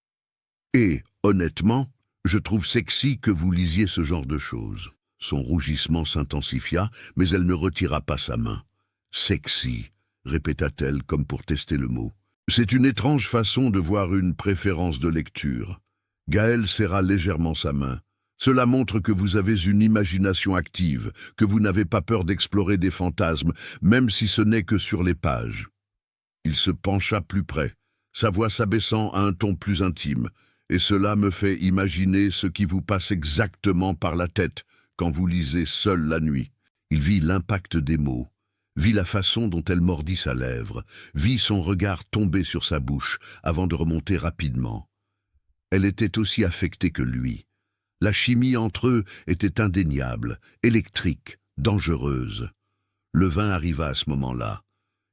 [SPEAKER 1] « Et, honnêtement, je trouve sexy que vous lisiez ce genre de choses. » Son rougissement s'intensifia, mais elle ne retira pas sa main. « Sexy », répéta-t-elle comme pour tester le mot. C'est une étrange façon de voir une préférence de lecture. Gaël serra légèrement sa main. Cela montre que vous avez une imagination active, que vous n'avez pas peur d'explorer des fantasmes, même si ce n'est que sur les pages. Il se pencha plus près, sa voix s'abaissant à un ton plus intime, et cela me fait imaginer ce qui vous passe exactement par la tête quand vous lisez seul la nuit. Il vit l'impact des mots, vit la façon dont elle mordit sa lèvre, vit son regard tomber sur sa bouche avant de remonter rapidement. Elle était aussi affectée que lui. La chimie entre eux était indéniable, électrique, dangereuse. Le vin arriva à ce moment-là.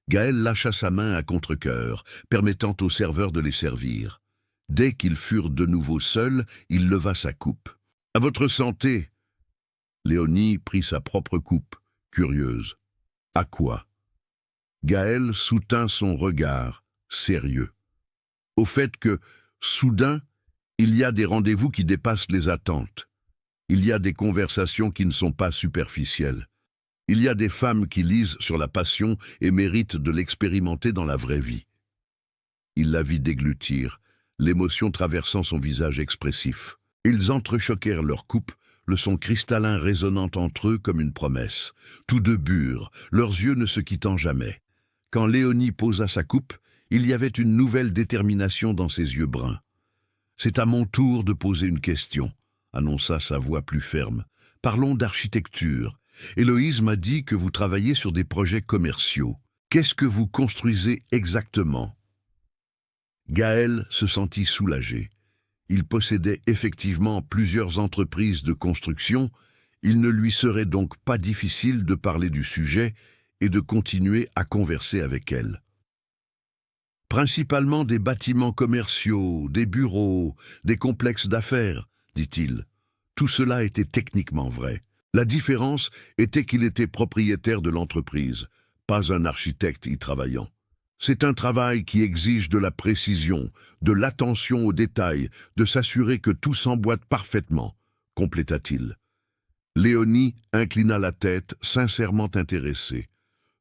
[SPEAKER 1] Gaël lâcha sa main à contre-cœur, permettant au serveur de les servir. Dès qu'ils furent de nouveau seuls, il leva sa coupe. « À votre santé !» Léonie prit sa propre coupe, curieuse. « À quoi ?» Gaël soutint son regard, sérieux. « Au fait que, soudain, il y a des rendez-vous qui dépassent les attentes. Il y a des conversations qui ne sont pas superficielles. Il y a des femmes qui lisent sur la passion et méritent de l'expérimenter dans la vraie vie. » Il la vit déglutir, l'émotion traversant son visage expressif. Ils entrechoquèrent leurs coupes, le son cristallin résonnant entre eux comme une promesse. Tous deux burent, leurs yeux ne se quittant jamais. Quand Léonie posa sa coupe, il y avait une nouvelle détermination dans ses yeux bruns. « C'est à mon tour de poser une question », annonça sa voix plus ferme. « Parlons d'architecture. Héloïse m'a dit que vous travaillez sur des projets commerciaux. Qu'est-ce que vous construisez exactement ?» Gaël se sentit soulagé. Il possédait effectivement plusieurs entreprises de construction. Il ne lui serait donc pas difficile de parler du sujet et de continuer à converser avec elle. Principalement des bâtiments commerciaux, des bureaux, des complexes d'affaires, dit-il. Tout cela était techniquement vrai. La différence était qu'il était propriétaire de l'entreprise, pas un architecte y travaillant. C'est un travail qui exige de la précision, de l'attention aux détails, de s'assurer que tout s'emboîte parfaitement, compléta-t-il. Léonie inclina la tête, sincèrement intéressée.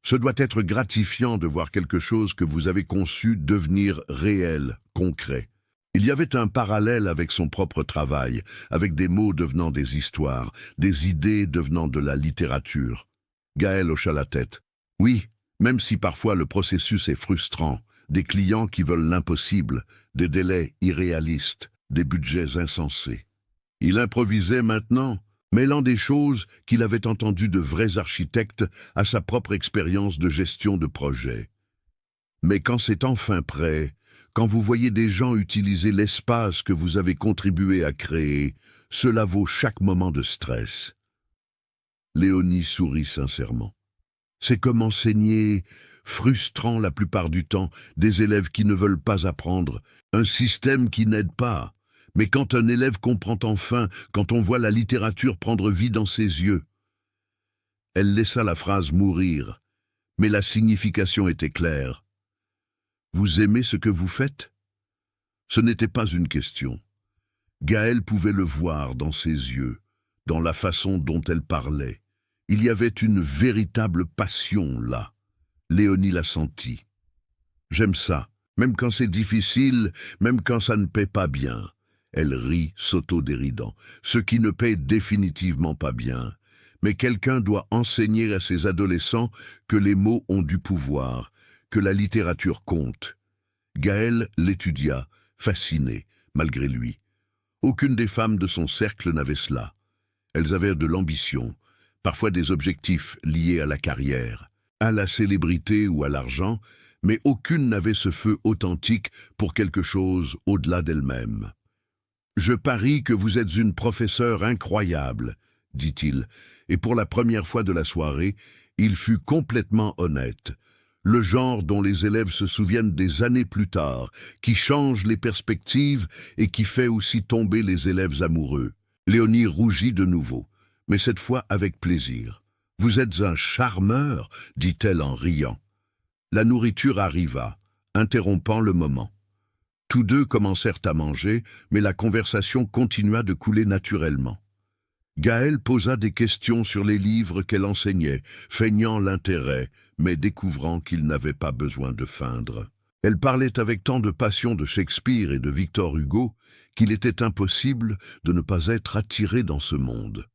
[SPEAKER 1] Ce doit être gratifiant de voir quelque chose que vous avez conçu devenir réel, concret. Il y avait un parallèle avec son propre travail, avec des mots devenant des histoires, des idées devenant de la littérature. Gaël hocha la tête. Oui, même si parfois le processus est frustrant, des clients qui veulent l'impossible, des délais irréalistes, des budgets insensés. Il improvisait maintenant, mêlant des choses qu'il avait entendues de vrais architectes à sa propre expérience de gestion de projet. Mais quand c'est enfin prêt, quand vous voyez des gens utiliser l'espace que vous avez contribué à créer, cela vaut chaque moment de stress. Léonie sourit sincèrement. C'est comme enseigner, frustrant la plupart du temps, des élèves qui ne veulent pas apprendre, un système qui n'aide pas. Mais quand un élève comprend enfin, quand on voit la littérature prendre vie dans ses yeux. Elle laissa la phrase mourir, mais la signification était claire. Vous aimez ce que vous faites ? Ce n'était pas une question. Gaël pouvait le voir dans ses yeux, dans la façon dont elle parlait. Il y avait une véritable passion là. Léonie la sentit. J'aime ça, même quand c'est difficile, même quand ça ne paie pas bien. Elle rit, s'auto-déridant, ce qui ne paie définitivement pas bien. Mais quelqu'un doit enseigner à ses adolescents que les mots ont du pouvoir, que la littérature compte. Gaël l'étudia, fasciné, malgré lui. Aucune des femmes de son cercle n'avait cela. Elles avaient de l'ambition, parfois des objectifs liés à la carrière. à la célébrité ou à l'argent, mais aucune n'avait ce feu authentique pour quelque chose au-delà d'elle-même. « Je parie que vous êtes une professeure incroyable, » dit-il, et pour la première fois de la soirée, il fut complètement honnête. Le genre dont les élèves se souviennent des années plus tard, qui change les perspectives et qui fait aussi tomber les élèves amoureux. Léonie rougit de nouveau, mais cette fois avec plaisir. « Vous êtes un charmeur, » dit-elle en riant. La nourriture arriva, interrompant le moment. Tous deux commencèrent à manger, mais la conversation continua de couler naturellement. Gaël posa des questions sur les livres qu'elle enseignait, feignant l'intérêt, mais découvrant qu'il n'avait pas besoin de feindre. Elle parlait avec tant de passion de Shakespeare et de Victor Hugo qu'il était impossible de ne pas être attiré dans ce monde.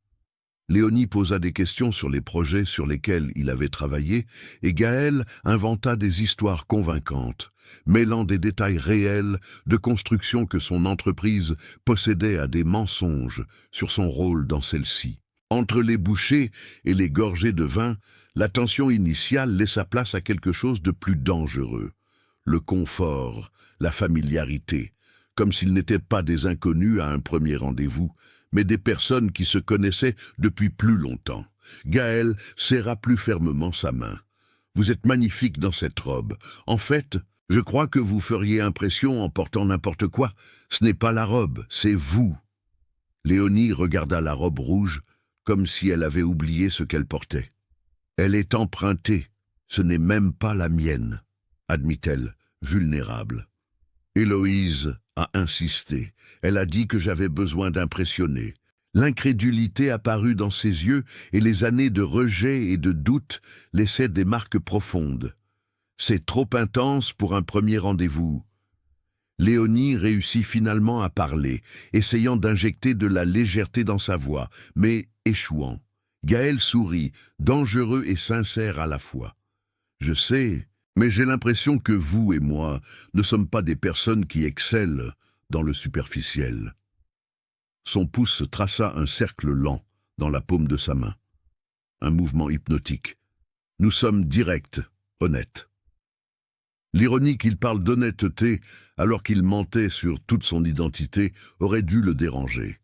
[SPEAKER 1] Léonie posa des questions sur les projets sur lesquels il avait travaillé et Gaël inventa des histoires convaincantes, mêlant des détails réels de construction que son entreprise possédait à des mensonges sur son rôle dans celle-ci. Entre les bouchées et les gorgées de vin, la tension initiale laissa place à quelque chose de plus dangereux. Le confort, la familiarité, comme s'ils n'étaient pas des inconnus à un premier rendez-vous, mais des personnes qui se connaissaient depuis plus longtemps. Gaël serra plus fermement sa main. « Vous êtes magnifique dans cette robe. En fait, je crois que vous feriez impression en portant n'importe quoi. Ce n'est pas la robe, c'est vous. » Léonie regarda la robe rouge, comme si elle avait oublié ce qu'elle portait. « Elle est empruntée, ce n'est même pas la mienne, » admit-elle, vulnérable. Héloïse a insisté. Elle a dit que j'avais besoin d'impressionner. L'incrédulité apparut dans ses yeux et les années de rejet et de doute laissaient des marques profondes. C'est trop intense pour un premier rendez-vous. Léonie réussit finalement à parler, essayant d'injecter de la légèreté dans sa voix, mais échouant. Gaël sourit, dangereux et sincère à la fois. « Je sais, mais j'ai l'impression que vous et moi ne sommes pas des personnes qui excellent dans le superficiel. » Son pouce traça un cercle lent dans la paume de sa main. Un mouvement hypnotique. « Nous sommes directs, honnêtes. » L'ironie qu'il parle d'honnêteté alors qu'il mentait sur toute son identité aurait dû le déranger.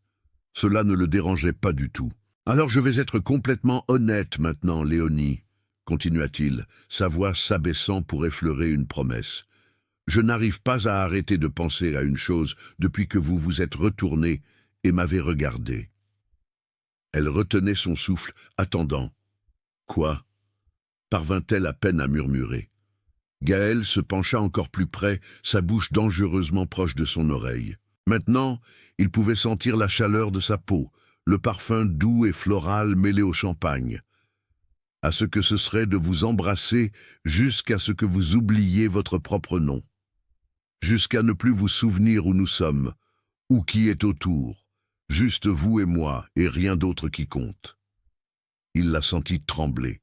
[SPEAKER 1] Cela ne le dérangeait pas du tout. « Alors je vais être complètement honnête maintenant, Léonie, » continua-t-il, sa voix s'abaissant pour effleurer une promesse. « Je n'arrive pas à arrêter de penser à une chose depuis que vous vous êtes retourné et m'avez regardé. » Elle retenait son souffle, attendant. « Quoi ?» parvint-elle à peine à murmurer. Gaël se pencha encore plus près, sa bouche dangereusement proche de son oreille. Maintenant, il pouvait sentir la chaleur de sa peau, le parfum doux et floral mêlé au champagne. « À ce que ce serait de vous embrasser jusqu'à ce que vous oubliez votre propre nom. Jusqu'à ne plus vous souvenir où nous sommes, ou qui est autour. Juste vous et moi, et rien d'autre qui compte. » Il la sentit trembler.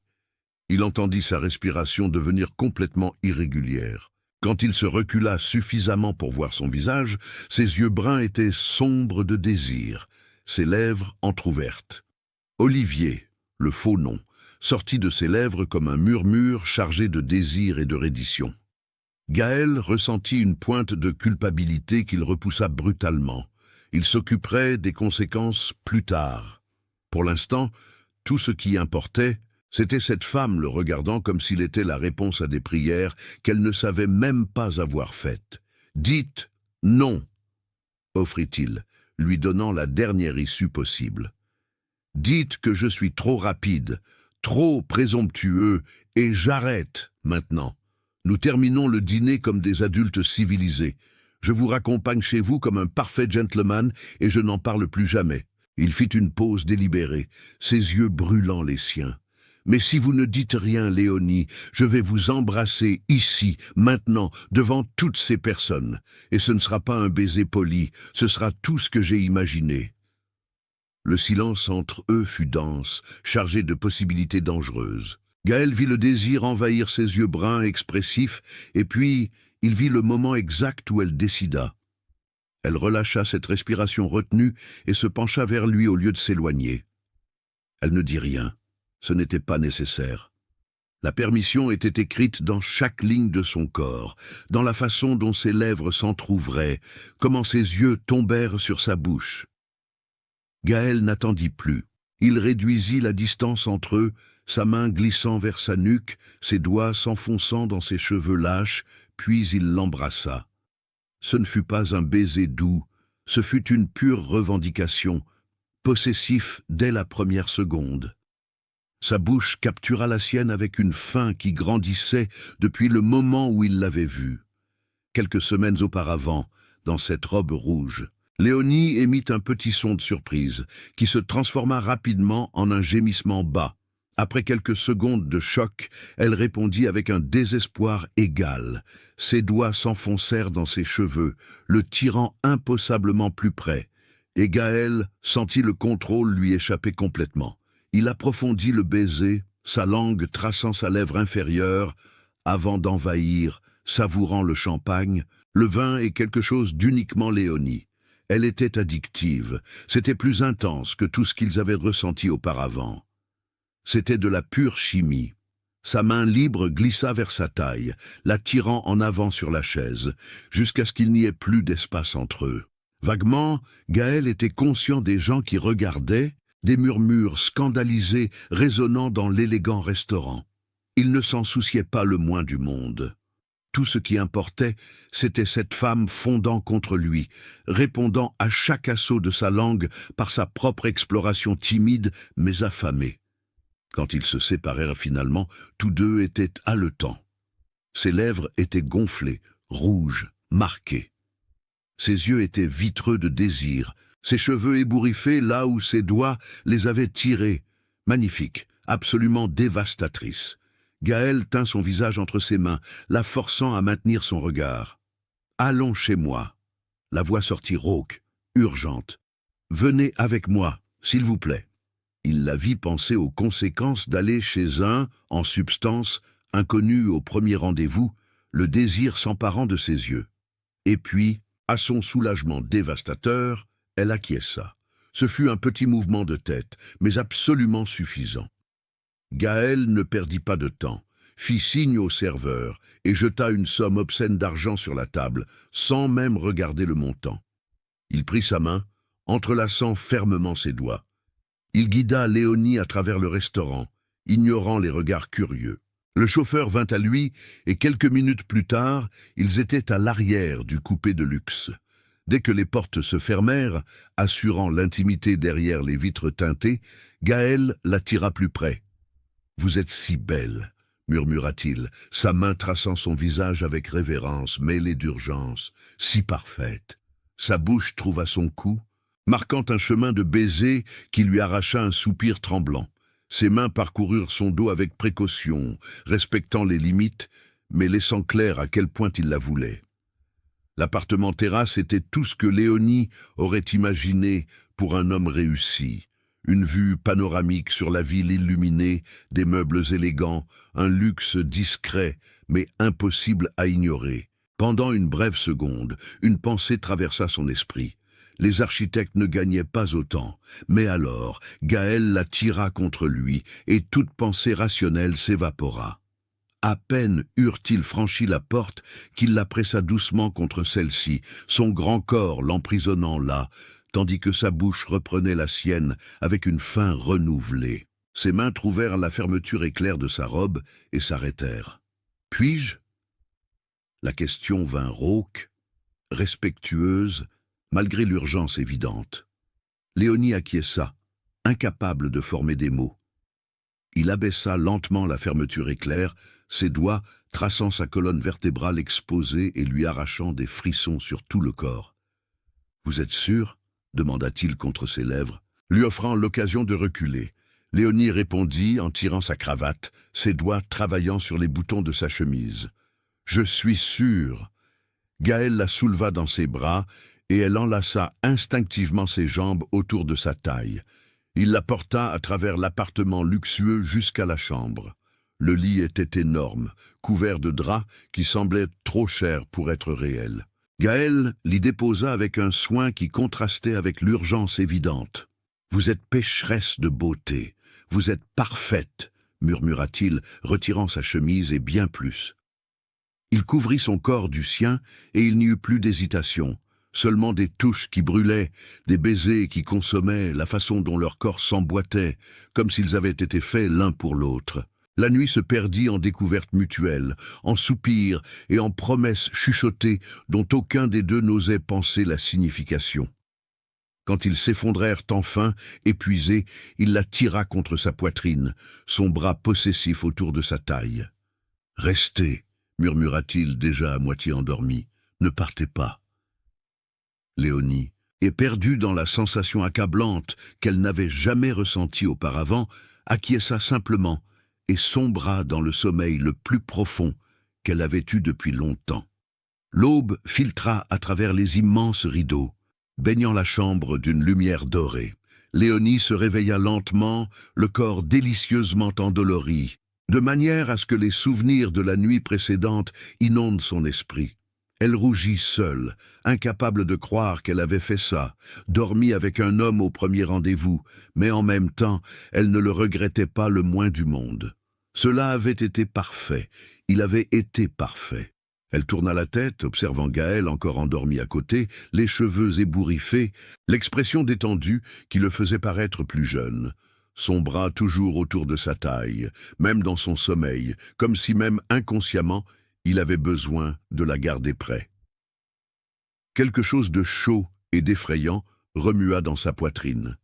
[SPEAKER 1] Il entendit sa respiration devenir complètement irrégulière. Quand il se recula suffisamment pour voir son visage, ses yeux bruns étaient sombres de désir, ses lèvres entr'ouvertes. Olivier, le faux nom, sortit de ses lèvres comme un murmure chargé de désir et de reddition. Gaël ressentit une pointe de culpabilité qu'il repoussa brutalement. Il s'occuperait des conséquences plus tard. Pour l'instant, tout ce qui importait, c'était cette femme le regardant comme s'il était la réponse à des prières qu'elle ne savait même pas avoir faites. « Dites non !» offrit-il, lui donnant la dernière issue possible. « Dites que je suis trop rapide, trop présomptueux, et j'arrête maintenant. Nous terminons le dîner comme des adultes civilisés. Je vous raccompagne chez vous comme un parfait gentleman et je n'en parle plus jamais. » Il fit une pause délibérée, ses yeux brûlant les siens. « Mais si vous ne dites rien, Léonie, je vais vous embrasser ici, maintenant, devant toutes ces personnes. Et ce ne sera pas un baiser poli, ce sera tout ce que j'ai imaginé. » Le silence entre eux fut dense, chargé de possibilités dangereuses. Gaël vit le désir envahir ses yeux bruns expressifs, et puis il vit le moment exact où elle décida. Elle relâcha cette respiration retenue et se pencha vers lui au lieu de s'éloigner. Elle ne dit rien. Ce n'était pas nécessaire. La permission était écrite dans chaque ligne de son corps, dans la façon dont ses lèvres s'entr'ouvraient, comment ses yeux tombèrent sur sa bouche. Gaël n'attendit plus. Il réduisit la distance entre eux, sa main glissant vers sa nuque, ses doigts s'enfonçant dans ses cheveux lâches, puis il l'embrassa. Ce ne fut pas un baiser doux, ce fut une pure revendication, possessif dès la première seconde. Sa bouche captura la sienne avec une faim qui grandissait depuis le moment où il l'avait vue. Quelques semaines auparavant, dans cette robe rouge, Léonie émit un petit son de surprise, qui se transforma rapidement en un gémissement bas. Après quelques secondes de choc, elle répondit avec un désespoir égal. Ses doigts s'enfoncèrent dans ses cheveux, le tirant impossablement plus près, et Gaël sentit le contrôle lui échapper complètement. Il approfondit le baiser, sa langue traçant sa lèvre inférieure, avant d'envahir, savourant le champagne, le vin et quelque chose d'uniquement Léonie. Elle était addictive, c'était plus intense que tout ce qu'ils avaient ressenti auparavant. C'était de la pure chimie. Sa main libre glissa vers sa taille, la tirant en avant sur la chaise, jusqu'à ce qu'il n'y ait plus d'espace entre eux. Vaguement, Gaël était conscient des gens qui regardaient, des murmures scandalisés résonnant dans l'élégant restaurant. Il ne s'en souciait pas le moins du monde. Tout ce qui importait, c'était cette femme fondant contre lui, répondant à chaque assaut de sa langue par sa propre exploration timide mais affamée. Quand ils se séparèrent finalement, tous deux étaient haletants. Ses lèvres étaient gonflées, rouges, marquées. Ses yeux étaient vitreux de désir, ses cheveux ébouriffés là où ses doigts les avaient tirés. Magnifique, absolument dévastatrice. Gaël tint son visage entre ses mains, la forçant à maintenir son regard. « Allons chez moi. » La voix sortit rauque, urgente. « Venez avec moi, s'il vous plaît. » Il la vit penser aux conséquences d'aller chez un, en substance, inconnu au premier rendez-vous, le désir s'emparant de ses yeux. Et puis, à son soulagement dévastateur, elle acquiesça. Ce fut un petit mouvement de tête, mais absolument suffisant. Gaël ne perdit pas de temps, fit signe au serveur et jeta une somme obscène d'argent sur la table, sans même regarder le montant. Il prit sa main, entrelaçant fermement ses doigts. Il guida Léonie à travers le restaurant, ignorant les regards curieux. Le chauffeur vint à lui et quelques minutes plus tard, ils étaient à l'arrière du coupé de luxe. Dès que les portes se fermèrent, assurant l'intimité derrière les vitres teintées, Gaël l'attira plus près. « Vous êtes si belle !» murmura-t-il, sa main traçant son visage avec révérence mêlée d'urgence, si parfaite. Sa bouche trouva son cou, marquant un chemin de baisers qui lui arracha un soupir tremblant. Ses mains parcoururent son dos avec précaution, respectant les limites, mais laissant clair à quel point il la voulait. L'appartement terrasse était tout ce que Léonie aurait imaginé pour un homme réussi. Une vue panoramique sur la ville illuminée, des meubles élégants, un luxe discret, mais impossible à ignorer. Pendant une brève seconde, une pensée traversa son esprit. Les architectes ne gagnaient pas autant, mais alors Gaël la tira contre lui et toute pensée rationnelle s'évapora. À peine eurent-ils franchi la porte qu'il la pressa doucement contre celle-ci, son grand corps l'emprisonnant là, tandis que sa bouche reprenait la sienne avec une faim renouvelée. Ses mains trouvèrent la fermeture éclair de sa robe et s'arrêtèrent. « Puis-je » La question vint rauque, respectueuse, malgré l'urgence évidente. Léonie acquiesça, incapable de former des mots. Il abaissa lentement la fermeture éclair, ses doigts traçant sa colonne vertébrale exposée et lui arrachant des frissons sur tout le corps. « Vous êtes sûr ?» demanda-t-il contre ses lèvres, lui offrant l'occasion de reculer. Léonie répondit en tirant sa cravate, ses doigts travaillant sur les boutons de sa chemise. « Je suis sûr !» Gaël la souleva dans ses bras et elle enlaça instinctivement ses jambes autour de sa taille. Il la porta à travers l'appartement luxueux jusqu'à la chambre. Le lit était énorme, couvert de draps qui semblaient trop chers pour être réels. Gaël l'y déposa avec un soin qui contrastait avec l'urgence évidente. « Vous êtes pécheresse de beauté, vous êtes parfaite, murmura-t-il, retirant sa chemise et bien plus. Il couvrit son corps du sien et il n'y eut plus d'hésitation, seulement des touches qui brûlaient, des baisers qui consommaient, la façon dont leurs corps s'emboîtaient, comme s'ils avaient été faits l'un pour l'autre. La nuit se perdit en découvertes mutuelles, en soupirs et en promesses chuchotées dont aucun des deux n'osait penser la signification. Quand ils s'effondrèrent enfin, épuisés, il la tira contre sa poitrine, son bras possessif autour de sa taille. « Restez » murmura-t-il déjà à moitié endormi. « Ne partez pas. » Léonie, éperdue dans la sensation accablante qu'elle n'avait jamais ressentie auparavant, acquiesça simplement et sombra dans le sommeil le plus profond qu'elle avait eu depuis longtemps. L'aube filtra à travers les immenses rideaux, baignant la chambre d'une lumière dorée. Léonie se réveilla lentement, le corps délicieusement endolori, de manière à ce que les souvenirs de la nuit précédente inondent son esprit. Elle rougit seule, incapable de croire qu'elle avait fait ça, dormi avec un homme au premier rendez-vous, mais en même temps, elle ne le regrettait pas le moins du monde. Cela avait été parfait, il avait été parfait. Elle tourna la tête, observant Gaël encore endormi à côté, les cheveux ébouriffés, l'expression détendue qui le faisait paraître plus jeune. Son bras toujours autour de sa taille, même dans son sommeil, comme si même inconsciemment, il avait besoin de la garder près. Quelque chose de chaud et d'effrayant remua dans sa poitrine.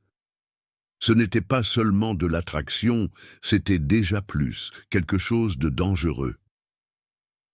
[SPEAKER 1] Ce n'était pas seulement de l'attraction, c'était déjà plus, quelque chose de dangereux.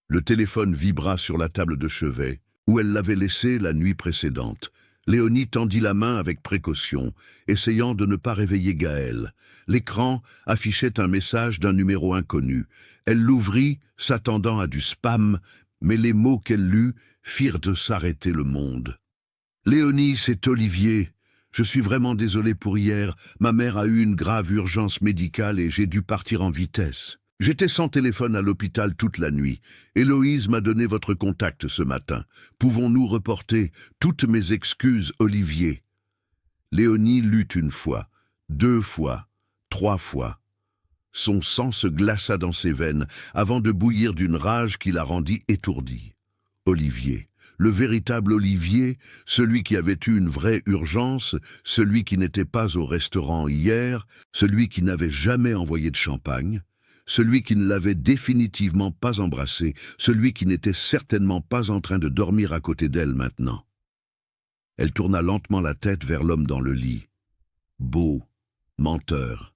[SPEAKER 1] Le téléphone vibra sur la table de chevet, où elle l'avait laissé la nuit précédente. Léonie tendit la main avec précaution, essayant de ne pas réveiller Gaël. L'écran affichait un message d'un numéro inconnu. Elle l'ouvrit, s'attendant à du spam, mais les mots qu'elle lut firent de s'arrêter le monde. « Léonie, c'est Olivier. Je suis vraiment désolé pour hier. Ma mère a eu une grave urgence médicale et j'ai dû partir en vitesse. J'étais sans téléphone à l'hôpital toute la nuit. Héloïse m'a donné votre contact ce matin. Pouvons-nous reporter? Toutes mes excuses, Olivier. » Léonie lut une fois, 2 fois, 3 fois. Son sang se glaça dans ses veines avant de bouillir d'une rage qui la rendit étourdie. Olivier, le véritable Olivier, celui qui avait eu une vraie urgence, celui qui n'était pas au restaurant hier, celui qui n'avait jamais envoyé de champagne, celui qui ne l'avait définitivement pas embrassée, celui qui n'était certainement pas en train de dormir à côté d'elle maintenant. Elle tourna lentement la tête vers l'homme dans le lit. Beau, menteur,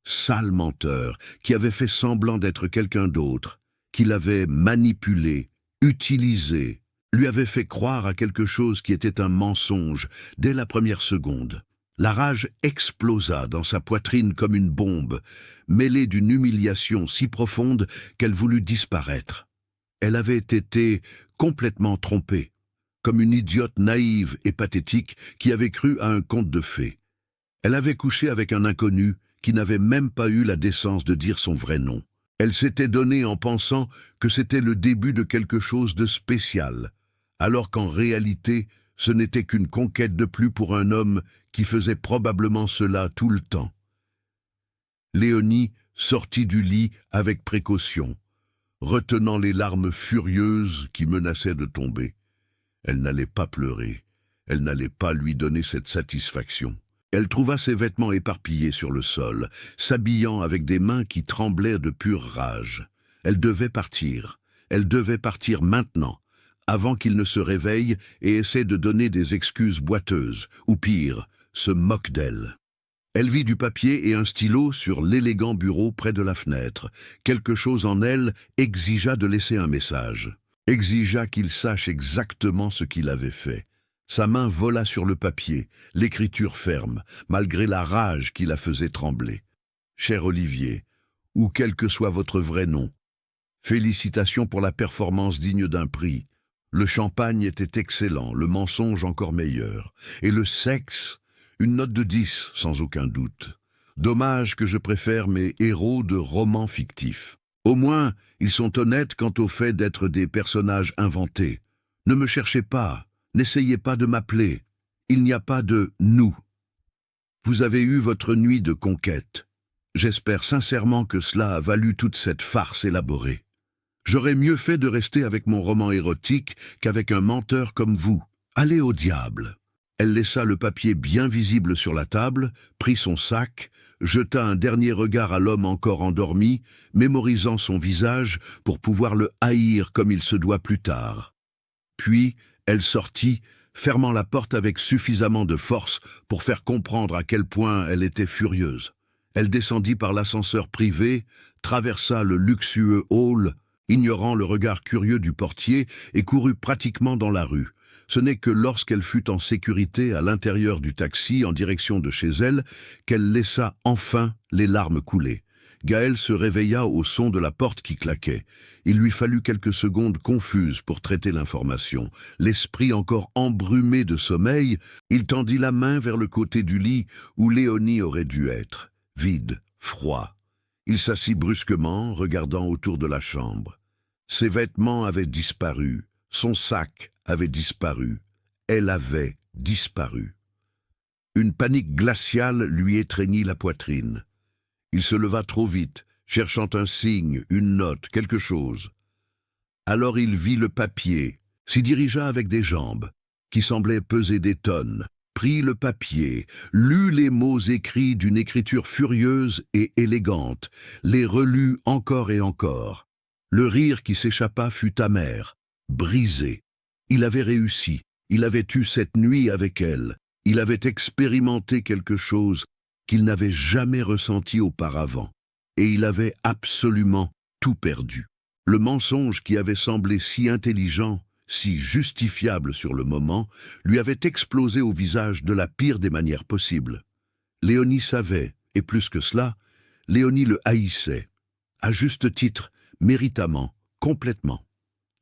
[SPEAKER 1] sale menteur, qui avait fait semblant d'être quelqu'un d'autre, qui l'avait manipulé, utilisé, lui avait fait croire à quelque chose qui était un mensonge dès la première seconde. La rage explosa dans sa poitrine comme une bombe, mêlée d'une humiliation si profonde qu'elle voulut disparaître. Elle avait été complètement trompée, comme une idiote naïve et pathétique qui avait cru à un conte de fées. Elle avait couché avec un inconnu qui n'avait même pas eu la décence de dire son vrai nom. Elle s'était donnée en pensant que c'était le début de quelque chose de spécial, alors qu'en réalité, ce n'était qu'une conquête de plus pour un homme qui faisait probablement cela tout le temps. Léonie sortit du lit avec précaution, retenant les larmes furieuses qui menaçaient de tomber. Elle n'allait pas pleurer, elle n'allait pas lui donner cette satisfaction. Elle trouva ses vêtements éparpillés sur le sol, s'habillant avec des mains qui tremblaient de pure rage. Elle devait partir maintenant, avant qu'il ne se réveille et essaie de donner des excuses boiteuses, ou pire, se moque d'elle. Elle vit du papier et un stylo sur l'élégant bureau près de la fenêtre. Quelque chose en elle exigea de laisser un message, exigea qu'il sache exactement ce qu'il avait fait. Sa main vola sur le papier, l'écriture ferme, malgré la rage qui la faisait trembler. « Cher Olivier, ou quel que soit votre vrai nom, félicitations pour la performance digne d'un prix. Le champagne était excellent, le mensonge encore meilleur. Et le sexe, une note de 10, sans aucun doute. Dommage que je préfère mes héros de romans fictifs. Au moins, ils sont honnêtes quant au fait d'être des personnages inventés. Ne me cherchez pas, n'essayez pas de m'appeler. Il n'y a pas de « nous ». Vous avez eu votre nuit de conquête. J'espère sincèrement que cela a valu toute cette farce élaborée. J'aurais mieux fait de rester avec mon roman érotique qu'avec un menteur comme vous. Allez au diable. Elle laissa le papier bien visible sur la table, prit son sac, jeta un dernier regard à l'homme encore endormi, mémorisant son visage pour pouvoir le haïr comme il se doit plus tard. Puis, elle sortit, fermant la porte avec suffisamment de force pour faire comprendre à quel point elle était furieuse. Elle descendit par l'ascenseur privé, traversa le luxueux hall, ignorant le regard curieux du portier, et courut pratiquement dans la rue. Ce n'est que lorsqu'elle fut en sécurité à l'intérieur du taxi en direction de chez elle qu'elle laissa enfin les larmes couler. Gaël se réveilla au son de la porte qui claquait. Il lui fallut quelques secondes confuses pour traiter l'information. L'esprit encore embrumé de sommeil, il tendit la main vers le côté du lit où Léonie aurait dû être. Vide, froid. Il s'assit brusquement, regardant autour de la chambre. Ses vêtements avaient disparu. Son sac avait disparu. Elle avait disparu. Une panique glaciale lui étreignit la poitrine. Il se leva trop vite, cherchant un signe, une note, quelque chose. Alors il vit le papier, s'y dirigea avec des jambes, qui semblaient peser des tonnes, prit le papier, lut les mots écrits d'une écriture furieuse et élégante, les relut encore et encore. Le rire qui s'échappa fut amer, brisé. Il avait réussi, il avait eu cette nuit avec elle, il avait expérimenté quelque chose qu'il n'avait jamais ressenti auparavant, et il avait absolument tout perdu. Le mensonge qui avait semblé si intelligent, si justifiable sur le moment, lui avait explosé au visage de la pire des manières possibles. Léonie savait, et plus que cela, Léonie le haïssait, à juste titre, méritamment, complètement.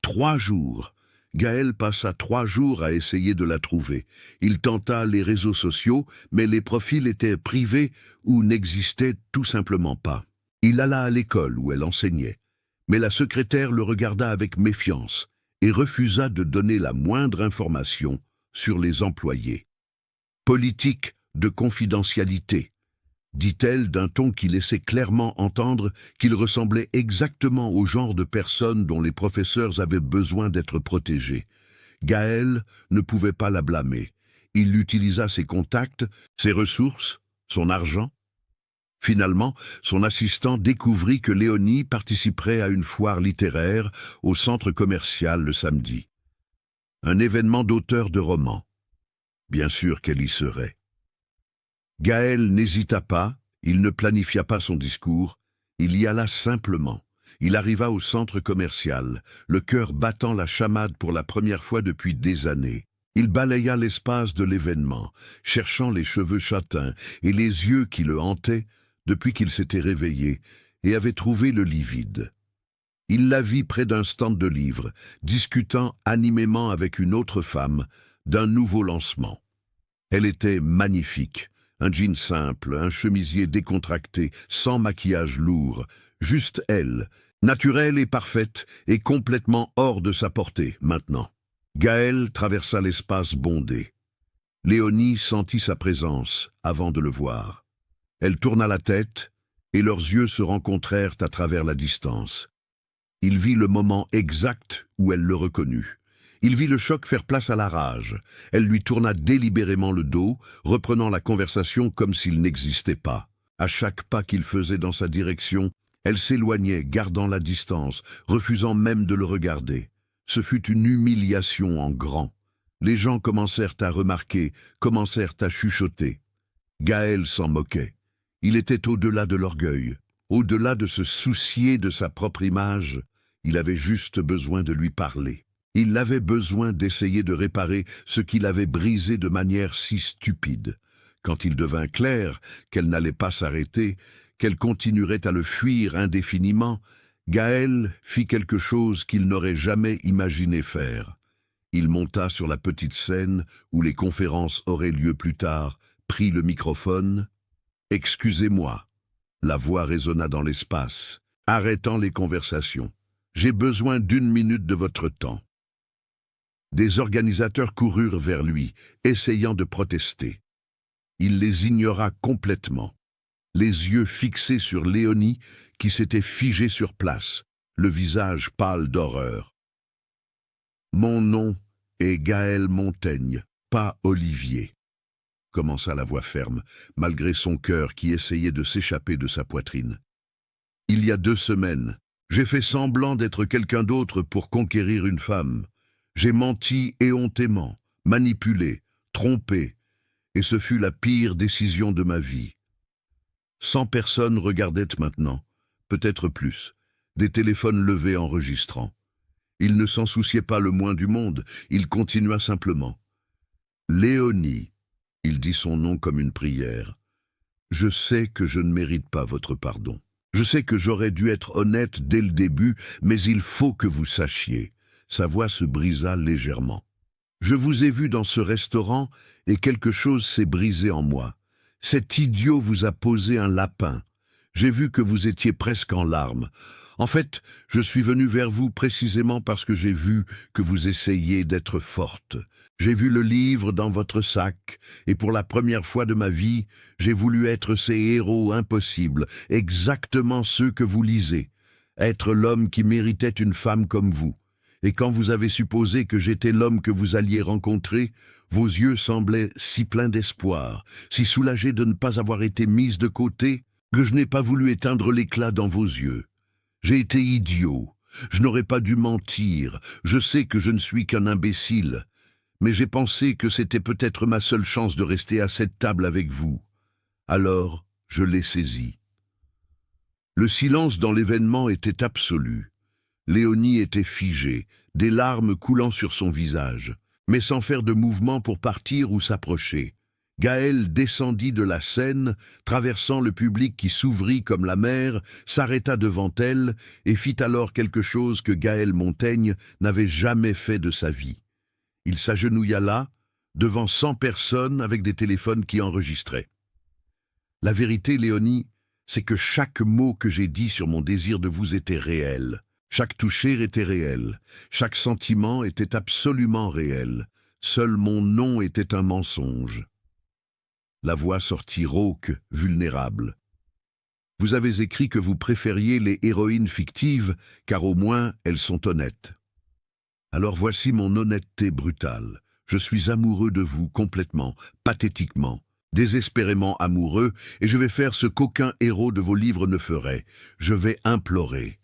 [SPEAKER 1] 3 jours. Gaël passa 3 jours à essayer de la trouver. Il tenta les réseaux sociaux, mais les profils étaient privés ou n'existaient tout simplement pas. Il alla à l'école où elle enseignait, mais la secrétaire le regarda avec méfiance et refusa de donner la moindre information sur les employés. Politique de confidentialité, dit-elle d'un ton qui laissait clairement entendre qu'il ressemblait exactement au genre de personne dont les professeurs avaient besoin d'être protégés. Gaël ne pouvait pas la blâmer. Il utilisa ses contacts, ses ressources, son argent. Finalement, son assistant découvrit que Léonie participerait à une foire littéraire au centre commercial le samedi. Un événement d'auteur de romans. Bien sûr qu'elle y serait. Gaël n'hésita pas, il ne planifia pas son discours, il y alla simplement. Il arriva au centre commercial, le cœur battant la chamade pour la première fois depuis des années. Il balaya l'espace de l'événement, cherchant les cheveux châtains et les yeux qui le hantaient depuis qu'il s'était réveillé et avait trouvé le lit vide. Il la vit près d'un stand de livres, discutant animément avec une autre femme d'un nouveau lancement. Elle était magnifique. Un jean simple, un chemisier décontracté, sans maquillage lourd, juste elle, naturelle et parfaite, et complètement hors de sa portée, maintenant. Gaël traversa l'espace bondé. Léonie sentit sa présence, avant de le voir. Elle tourna la tête, et leurs yeux se rencontrèrent à travers la distance. Il vit le moment exact où elle le reconnut. Il vit le choc faire place à la rage. Elle lui tourna délibérément le dos, reprenant la conversation comme s'il n'existait pas. À chaque pas qu'il faisait dans sa direction, elle s'éloignait, gardant la distance, refusant même de le regarder. Ce fut une humiliation en grand. Les gens commencèrent à remarquer, commencèrent à chuchoter. Gaël s'en moquait. Il était au-delà de l'orgueil, au-delà de se soucier de sa propre image. Il avait juste besoin de lui parler. Il avait besoin d'essayer de réparer ce qu'il avait brisé de manière si stupide. Quand il devint clair qu'elle n'allait pas s'arrêter, qu'elle continuerait à le fuir indéfiniment, Gaël fit quelque chose qu'il n'aurait jamais imaginé faire. Il monta sur la petite scène où les conférences auraient lieu plus tard, prit le microphone. « Excusez-moi », la voix résonna dans l'espace, arrêtant les conversations. « J'ai besoin d'1 minute de votre temps. » Des organisateurs coururent vers lui, essayant de protester. Il les ignora complètement. les yeux fixés sur Léonie qui s'était figée sur place, le visage pâle d'horreur. « Mon nom est Gaël Montaigne, pas Olivier », commença la voix ferme, malgré son cœur qui essayait de s'échapper de sa poitrine. « Il y a 2 semaines, j'ai fait semblant d'être quelqu'un d'autre pour conquérir une femme. J'ai menti éhontément, manipulé, trompé, et ce fut la pire décision de ma vie. 100 personnes regardaient maintenant, peut-être plus, des téléphones levés enregistrant. Il ne s'en souciait pas le moins du monde, il continua simplement. « Léonie », il dit son nom comme une prière, « je sais que je ne mérite pas votre pardon. Je sais que j'aurais dû être honnête dès le début, mais il faut que vous sachiez. » Sa voix se brisa légèrement. « Je vous ai vu dans ce restaurant et quelque chose s'est brisé en moi. Cet idiot vous a posé un lapin. J'ai vu que vous étiez presque en larmes. En fait, je suis venu vers vous précisément parce que j'ai vu que vous essayiez d'être forte. J'ai vu le livre dans votre sac, et pour la première fois de ma vie, j'ai voulu être ces héros impossibles, exactement ceux que vous lisez. Être l'homme qui méritait une femme comme vous. Et quand vous avez supposé que j'étais l'homme que vous alliez rencontrer, vos yeux semblaient si pleins d'espoir, si soulagés de ne pas avoir été mis de côté, que je n'ai pas voulu éteindre l'éclat dans vos yeux. J'ai été idiot, je n'aurais pas dû mentir, je sais que je ne suis qu'un imbécile, mais j'ai pensé que c'était peut-être ma seule chance de rester à cette table avec vous. Alors, je l'ai saisi. » Le silence dans l'événement était absolu. Léonie était figée, des larmes coulant sur son visage, mais sans faire de mouvement pour partir ou s'approcher. Gaël descendit de la scène, traversant le public qui s'ouvrit comme la mer, s'arrêta devant elle et fit alors quelque chose que Gaël Montaigne n'avait jamais fait de sa vie. Il s'agenouilla là, devant 100 personnes avec des téléphones qui enregistraient. « La vérité, Léonie, c'est que chaque mot que j'ai dit sur mon désir de vous était réel. Chaque toucher était réel, chaque sentiment était absolument réel. Seul mon nom était un mensonge. » La voix sortit rauque, vulnérable. « Vous avez écrit que vous préfériez les héroïnes fictives, car au moins elles sont honnêtes. Alors voici mon honnêteté brutale. Je suis amoureux de vous complètement, pathétiquement, désespérément amoureux, et je vais faire ce qu'aucun héros de vos livres ne ferait. Je vais implorer.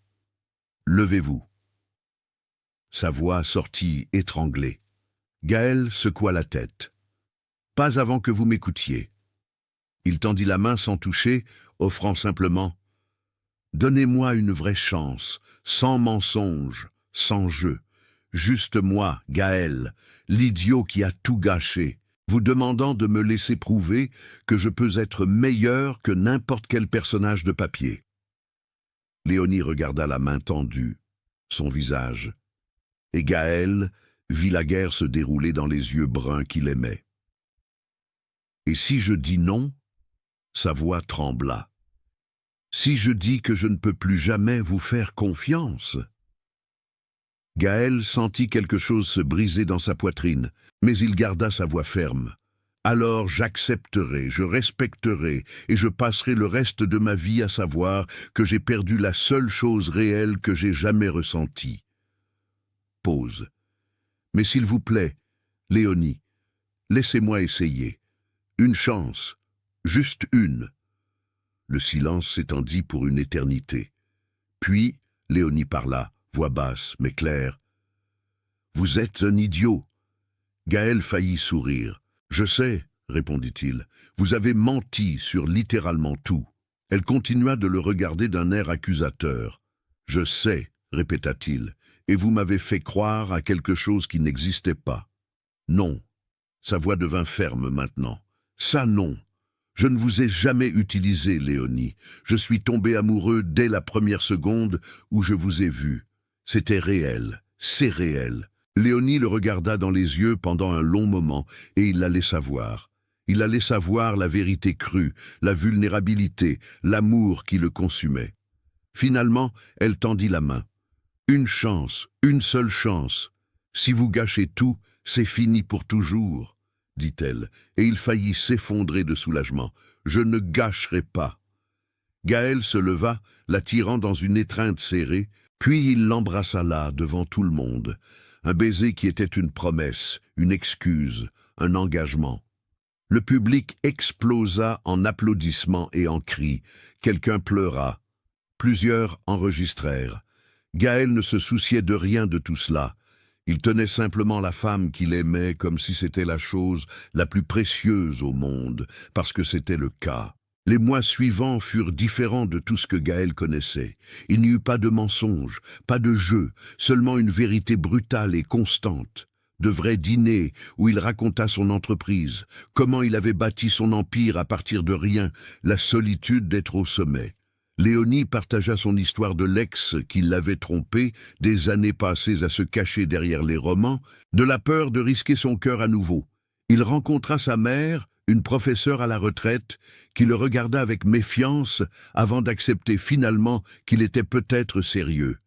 [SPEAKER 1] Levez-vous. » Sa voix sortit étranglée. Gaël secoua la tête. « Pas avant que vous m'écoutiez. » Il tendit la main sans toucher, offrant simplement « Donnez-moi une vraie chance, sans mensonge, sans jeu. Juste moi, Gaël, l'idiot qui a tout gâché, vous demandant de me laisser prouver que je peux être meilleur que n'importe quel personnage de papier. » Léonie regarda la main tendue, son visage, et Gaël vit la guerre se dérouler dans les yeux bruns qu'il aimait. « Et si je dis non ?» Sa voix trembla. « Si je dis que je ne peux plus jamais vous faire confiance ?» Gaël sentit quelque chose se briser dans sa poitrine, mais il garda sa voix ferme. « Alors j'accepterai, je respecterai, et je passerai le reste de ma vie à savoir que j'ai perdu la seule chose réelle que j'ai jamais ressentie. » Pause. « Mais s'il vous plaît, Léonie, laissez-moi essayer. Une chance, juste une. » Le silence s'étendit pour une éternité. Puis, Léonie parla, voix basse mais claire. « Vous êtes un idiot. » Gaël faillit sourire. « Je sais, » répondit-il, « vous avez menti sur littéralement tout. » Elle continua de le regarder d'un air accusateur. « Je sais, » répéta-t-il, « et vous m'avez fait croire à quelque chose qui n'existait pas. » Non. Sa voix devint ferme maintenant. « Ça non. Je ne vous ai jamais utilisé, Léonie. Je suis tombé amoureux dès la première seconde où je vous ai vu. C'était réel, c'est réel. » Léonie le regarda dans les yeux pendant un long moment, et il la laissa voir. Il la laissa voir la vérité crue, la vulnérabilité, l'amour qui le consumait. Finalement, elle tendit la main. « Une chance, une seule chance. Si vous gâchez tout, c'est fini pour toujours, » dit-elle, et il faillit s'effondrer de soulagement. « Je ne gâcherai pas. Gaël se leva, la tirant dans une étreinte serrée, puis il l'embrassa là, devant tout le monde. Un baiser qui était une promesse, une excuse, un engagement. Le public explosa en applaudissements et en cris. Quelqu'un pleura. Plusieurs enregistrèrent. Gaël ne se souciait de rien de tout cela. Il tenait simplement la femme qu'il aimait comme si c'était la chose la plus précieuse au monde, parce que c'était le cas. Les mois suivants furent différents de tout ce que Gaël connaissait. Il n'y eut pas de mensonges, pas de jeu, seulement une vérité brutale et constante. De vrais dîners où il raconta son entreprise, comment il avait bâti son empire à partir de rien, la solitude d'être au sommet. Léonie partagea son histoire de l'ex qui l'avait trompé, des années passées à se cacher derrière les romans, de la peur de risquer son cœur à nouveau. Il rencontra sa mère, une professeure à la retraite, qui le regarda avec méfiance avant d'accepter finalement qu'il était peut-être sérieux.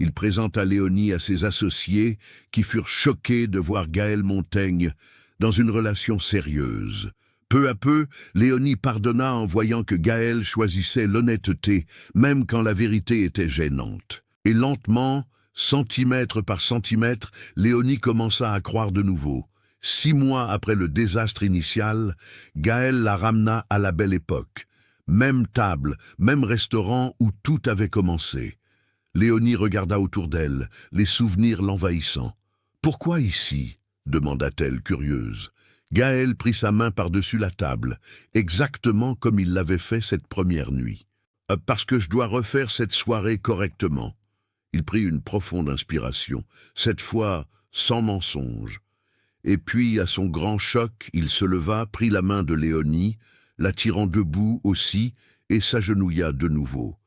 [SPEAKER 1] Il présenta Léonie à ses associés qui furent choqués de voir Gaël Montaigne dans une relation sérieuse. Peu à peu, Léonie pardonna en voyant que Gaël choisissait l'honnêteté, même quand la vérité était gênante. Et lentement, centimètre par centimètre, Léonie commença à croire de nouveau. 6 mois après le désastre initial, Gaël la ramena à la belle époque. Même table, même restaurant où tout avait commencé. Léonie regarda autour d'elle, les souvenirs l'envahissant. « Pourquoi ici ?» demanda-t-elle, curieuse. Gaël prit sa main par-dessus la table, exactement comme il l'avait fait cette première nuit. « Parce que je dois refaire cette soirée correctement. » Il prit une profonde inspiration, cette fois sans mensonge. Et puis, à son grand choc, il se leva, prit la main de Léonie, la tirant debout aussi, et s'agenouilla de nouveau.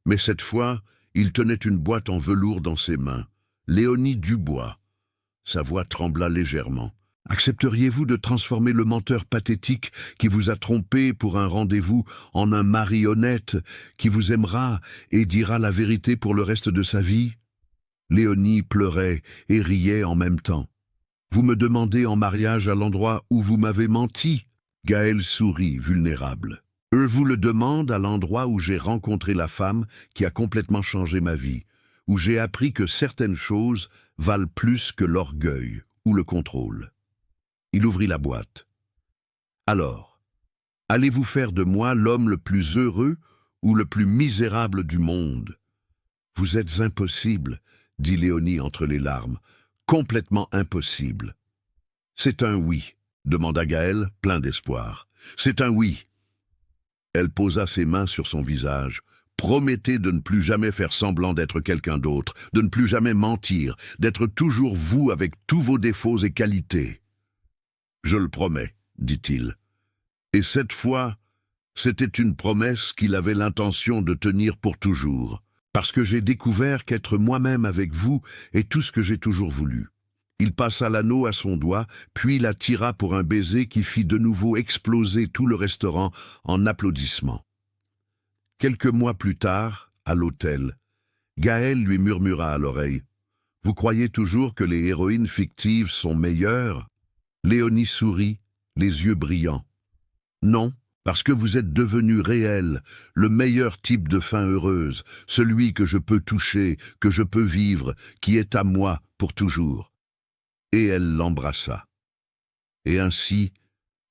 [SPEAKER 1] Mais cette fois, il tenait une boîte en velours dans ses mains. Léonie Dubois. Sa voix trembla légèrement. « Accepteriez-vous de transformer le menteur pathétique qui vous a trompé pour un rendez-vous en un mari honnête qui vous aimera et dira la vérité pour le reste de sa vie ?» Léonie pleurait et riait en même temps. « Vous me demandez en mariage à l'endroit où vous m'avez menti ?» Gaël sourit, vulnérable. « Je vous le demande à l'endroit où j'ai rencontré la femme qui a complètement changé ma vie, où j'ai appris que certaines choses valent plus que l'orgueil ou le contrôle. » Il ouvrit la boîte. « Alors, allez-vous faire de moi l'homme le plus heureux ou le plus misérable du monde ?»« Vous êtes impossible, » dit Léonie entre les larmes. « Complètement impossible. »« C'est un oui, » demanda Gaël, plein d'espoir. « C'est un oui. » Elle posa ses mains sur son visage. « Promettez de ne plus jamais faire semblant d'être quelqu'un d'autre, de ne plus jamais mentir, d'être toujours vous avec tous vos défauts et qualités. »« Je le promets, » dit-il. Et cette fois, c'était une promesse qu'il avait l'intention de tenir pour toujours, parce que j'ai découvert qu'être moi-même avec vous est tout ce que j'ai toujours voulu. Il passa l'anneau à son doigt, puis la tira pour un baiser qui fit de nouveau exploser tout le restaurant en applaudissements. Quelques mois plus tard, à l'hôtel, Gaël lui murmura à l'oreille « Vous croyez toujours que les héroïnes fictives sont meilleures ?» Léonie sourit, les yeux brillants. « Non, parce que vous êtes devenu réel, le meilleur type de fin heureuse, celui que je peux toucher, que je peux vivre, qui est à moi pour toujours. » Et elle l'embrassa. Et ainsi,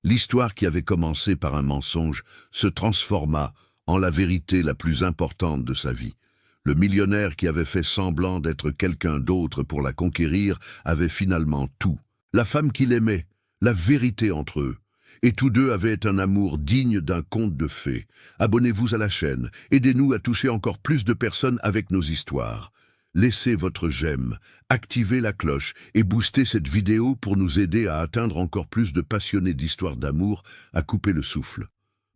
[SPEAKER 1] l'histoire qui avait commencé par un mensonge se transforma en la vérité la plus importante de sa vie. Le millionnaire qui avait fait semblant d'être quelqu'un d'autre pour la conquérir avait finalement tout. La femme qu'il aimait, la vérité entre eux. Et tous deux avaient un amour digne d'un conte de fées. Abonnez-vous à la chaîne, aidez-nous à toucher encore plus de personnes avec nos histoires. Laissez votre j'aime, activez la cloche et boostez cette vidéo pour nous aider à atteindre encore plus de passionnés d'histoires d'amour à couper le souffle.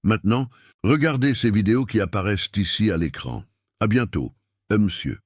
[SPEAKER 1] Maintenant, regardez ces vidéos qui apparaissent ici à l'écran. À bientôt, monsieur.